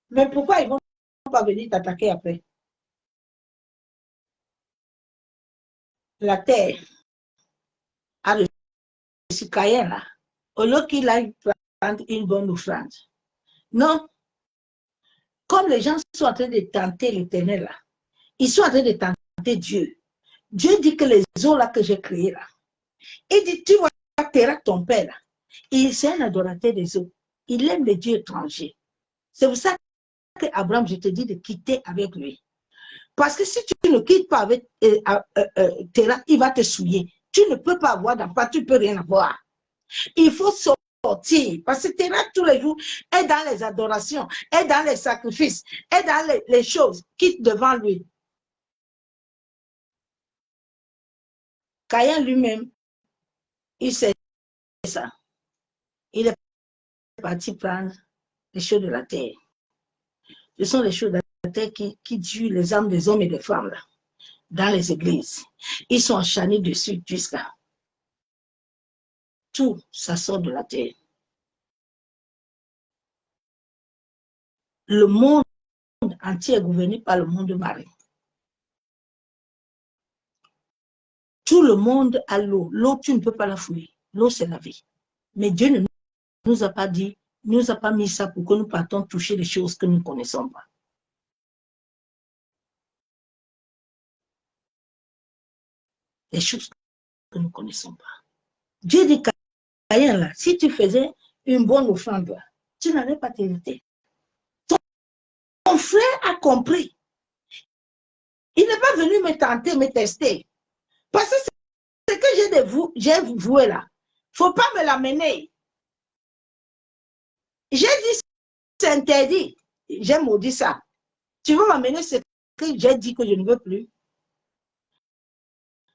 [SPEAKER 1] Mais pourquoi ils ne vont pas venir t'attaquer après? La terre a reçu Caïn là. Au lieu qu'il aille prendre une bonne offrande. Non. Comme les gens sont en train de tenter l'Éternel là, ils sont en train de tenter Dieu. Dieu dit que les eaux là que j'ai créées là, il dit, tu vois, Terah, ton père là, c'est un adorateur des eaux. Il aime les dieux étrangers. C'est pour ça qu'Abraham, je te dis de quitter avec lui. Parce que si tu ne quittes pas avec Terah, il va te souiller. Tu ne peux pas avoir d'enfant, tu ne peux rien avoir. Il faut sortir. Parce que Terah, tous les jours, est dans les adorations, est dans les sacrifices, est dans les choses. Quitte devant lui. Caïn lui-même, il sait ça. Il est parti prendre les choses de la terre. Ce sont les choses de la terre qui tuent les âmes des hommes et des femmes là, dans les églises. Ils sont acharnés dessus jusqu'à tout, ça sort de la terre. Le monde entier est gouverné par le monde marin. Tout le monde a l'eau. L'eau, tu ne peux pas la fouiller. L'eau, c'est la vie. Mais Dieu ne nous a pas dit, ne nous a pas mis ça pour que nous partons toucher les choses que nous ne connaissons pas. Les choses que nous ne connaissons pas. Dieu dit, Caïn, là, si tu faisais une bonne offrande, là, tu n'allais pas t'hériter. Ton frère a compris. Il n'est pas venu me tenter, me tester. Parce que ce que j'ai voué là, il ne faut pas me l'amener. J'ai dit, c'est interdit. J'ai maudit ça. Tu veux m'amener ce que j'ai dit que je ne veux plus.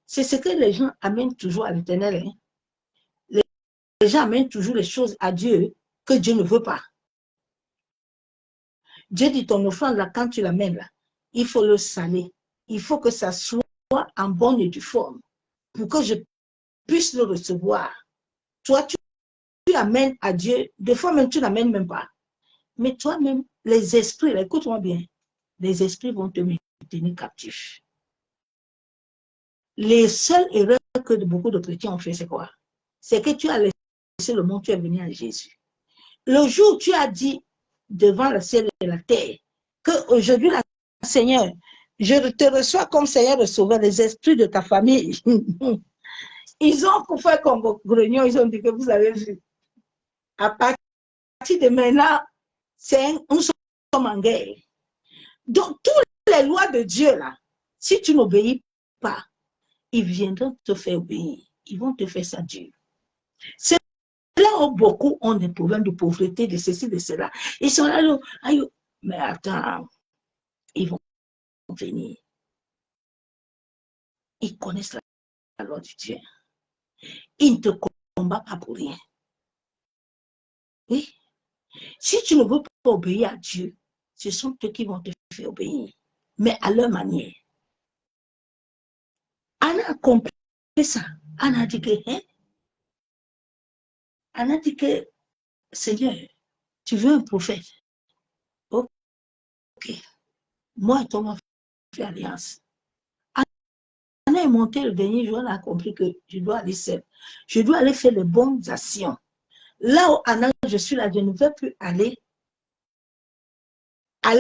[SPEAKER 1] C'est ce que les gens amènent toujours à l'Éternel. Hein. Les gens amènent toujours les choses à Dieu que Dieu ne veut pas. Dieu dit ton offrande là, quand tu l'amènes là, il faut le saler. Il faut que ça soit en bonne et due forme pour que je puisse le recevoir. Toi, tu amènes à Dieu, des fois même tu n'amènes même pas. Mais toi-même, les esprits, écoute-moi bien, les esprits vont te maintenir captif. Les seules erreurs que beaucoup de chrétiens ont fait, c'est quoi? C'est que tu as laissé le monde, tu es venu à Jésus. Le jour où tu as dit devant le ciel et la terre qu'aujourd'hui la Seigneur, je te reçois comme Seigneur et Sauveur, les esprits de ta famille. Ils ont pour faire comme vos grognon, ils ont dit que vous avez vu. À partir de maintenant, nous sommes en guerre. Donc, toutes les lois de Dieu, là, si tu n'obéis pas, ils viendront te faire obéir. Ils vont te faire ça dur. C'est là où beaucoup ont des problèmes de pauvreté, de ceci, de cela. Ils sont là, mais attends, ils vont venir. Ils connaissent la loi de Dieu. Ils ne te combattent pas pour rien. Oui. Si tu ne veux pas obéir à Dieu, ce sont eux qui vont te faire obéir, mais à leur manière. Anna a compris ça. Anna a dit que, Anna a dit que, Seigneur, tu veux un prophète? Ok. Moi et toi, on va faire alliance. Anna est montée le dernier jour, elle a compris que je dois aller seule. Je dois aller faire les bonnes actions. Là où Anna, je suis là, je ne veux plus aller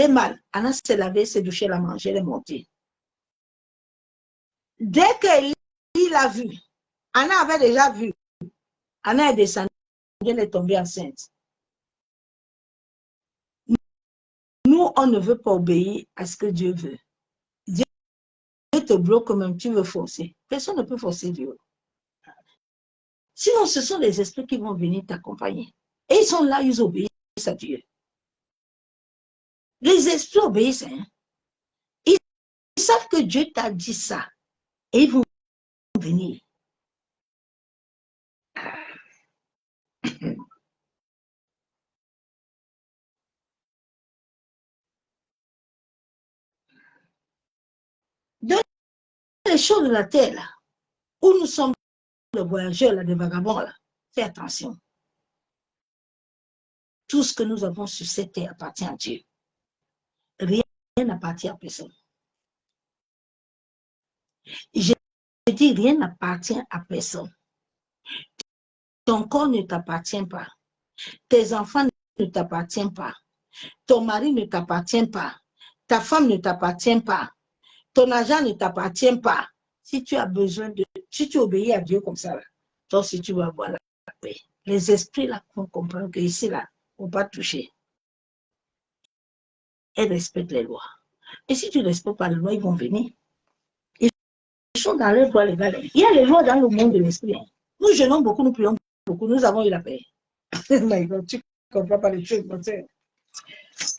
[SPEAKER 1] mal. Anna s'est lavée, s'est douchée, elle a mangé, elle est montée. Dès qu'il a vu, Anna avait déjà vu. Anna est descendue, elle est tombée enceinte. Nous, on ne veut pas obéir à ce que Dieu veut. Dieu te bloque même, tu veux forcer. Personne ne peut forcer Dieu. Sinon, ce sont les esprits qui vont venir t'accompagner. Et ils sont là, ils obéissent à Dieu. Les esprits obéissent. Hein? Ils savent que Dieu t'a dit ça. Et ils vont venir. Dans les choses de la terre, là, où nous sommes les voyageurs, là, les vagabonds, là, fais attention. Tout ce que nous avons sur cette terre appartient à Dieu. Rien n'appartient à personne. Je dis, rien n'appartient à personne. Ton corps ne t'appartient pas. Tes enfants ne t'appartiennent pas. Ton mari ne t'appartient pas. Ta femme ne t'appartient pas. Ton argent ne t'appartient pas. Si tu as besoin de... Si tu obéis à Dieu comme ça, là, toi aussi tu vas avoir la paix. Les esprits là vont comprendre que ici, là, on ne va pas toucher. Ils respectent les lois. Et si tu ne respectes pas les lois, ils vont venir. Ils sont dans les lois légales. Il y a les lois dans le monde de l'esprit. Nous jeûnons beaucoup, nous prions beaucoup, nous avons eu la paix. My God, tu ne comprends pas les choses, mon Dieu.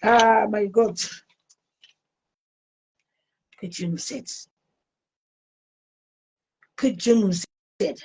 [SPEAKER 1] Ah, my God. Que Dieu nous aide. Que Dieu nous aide.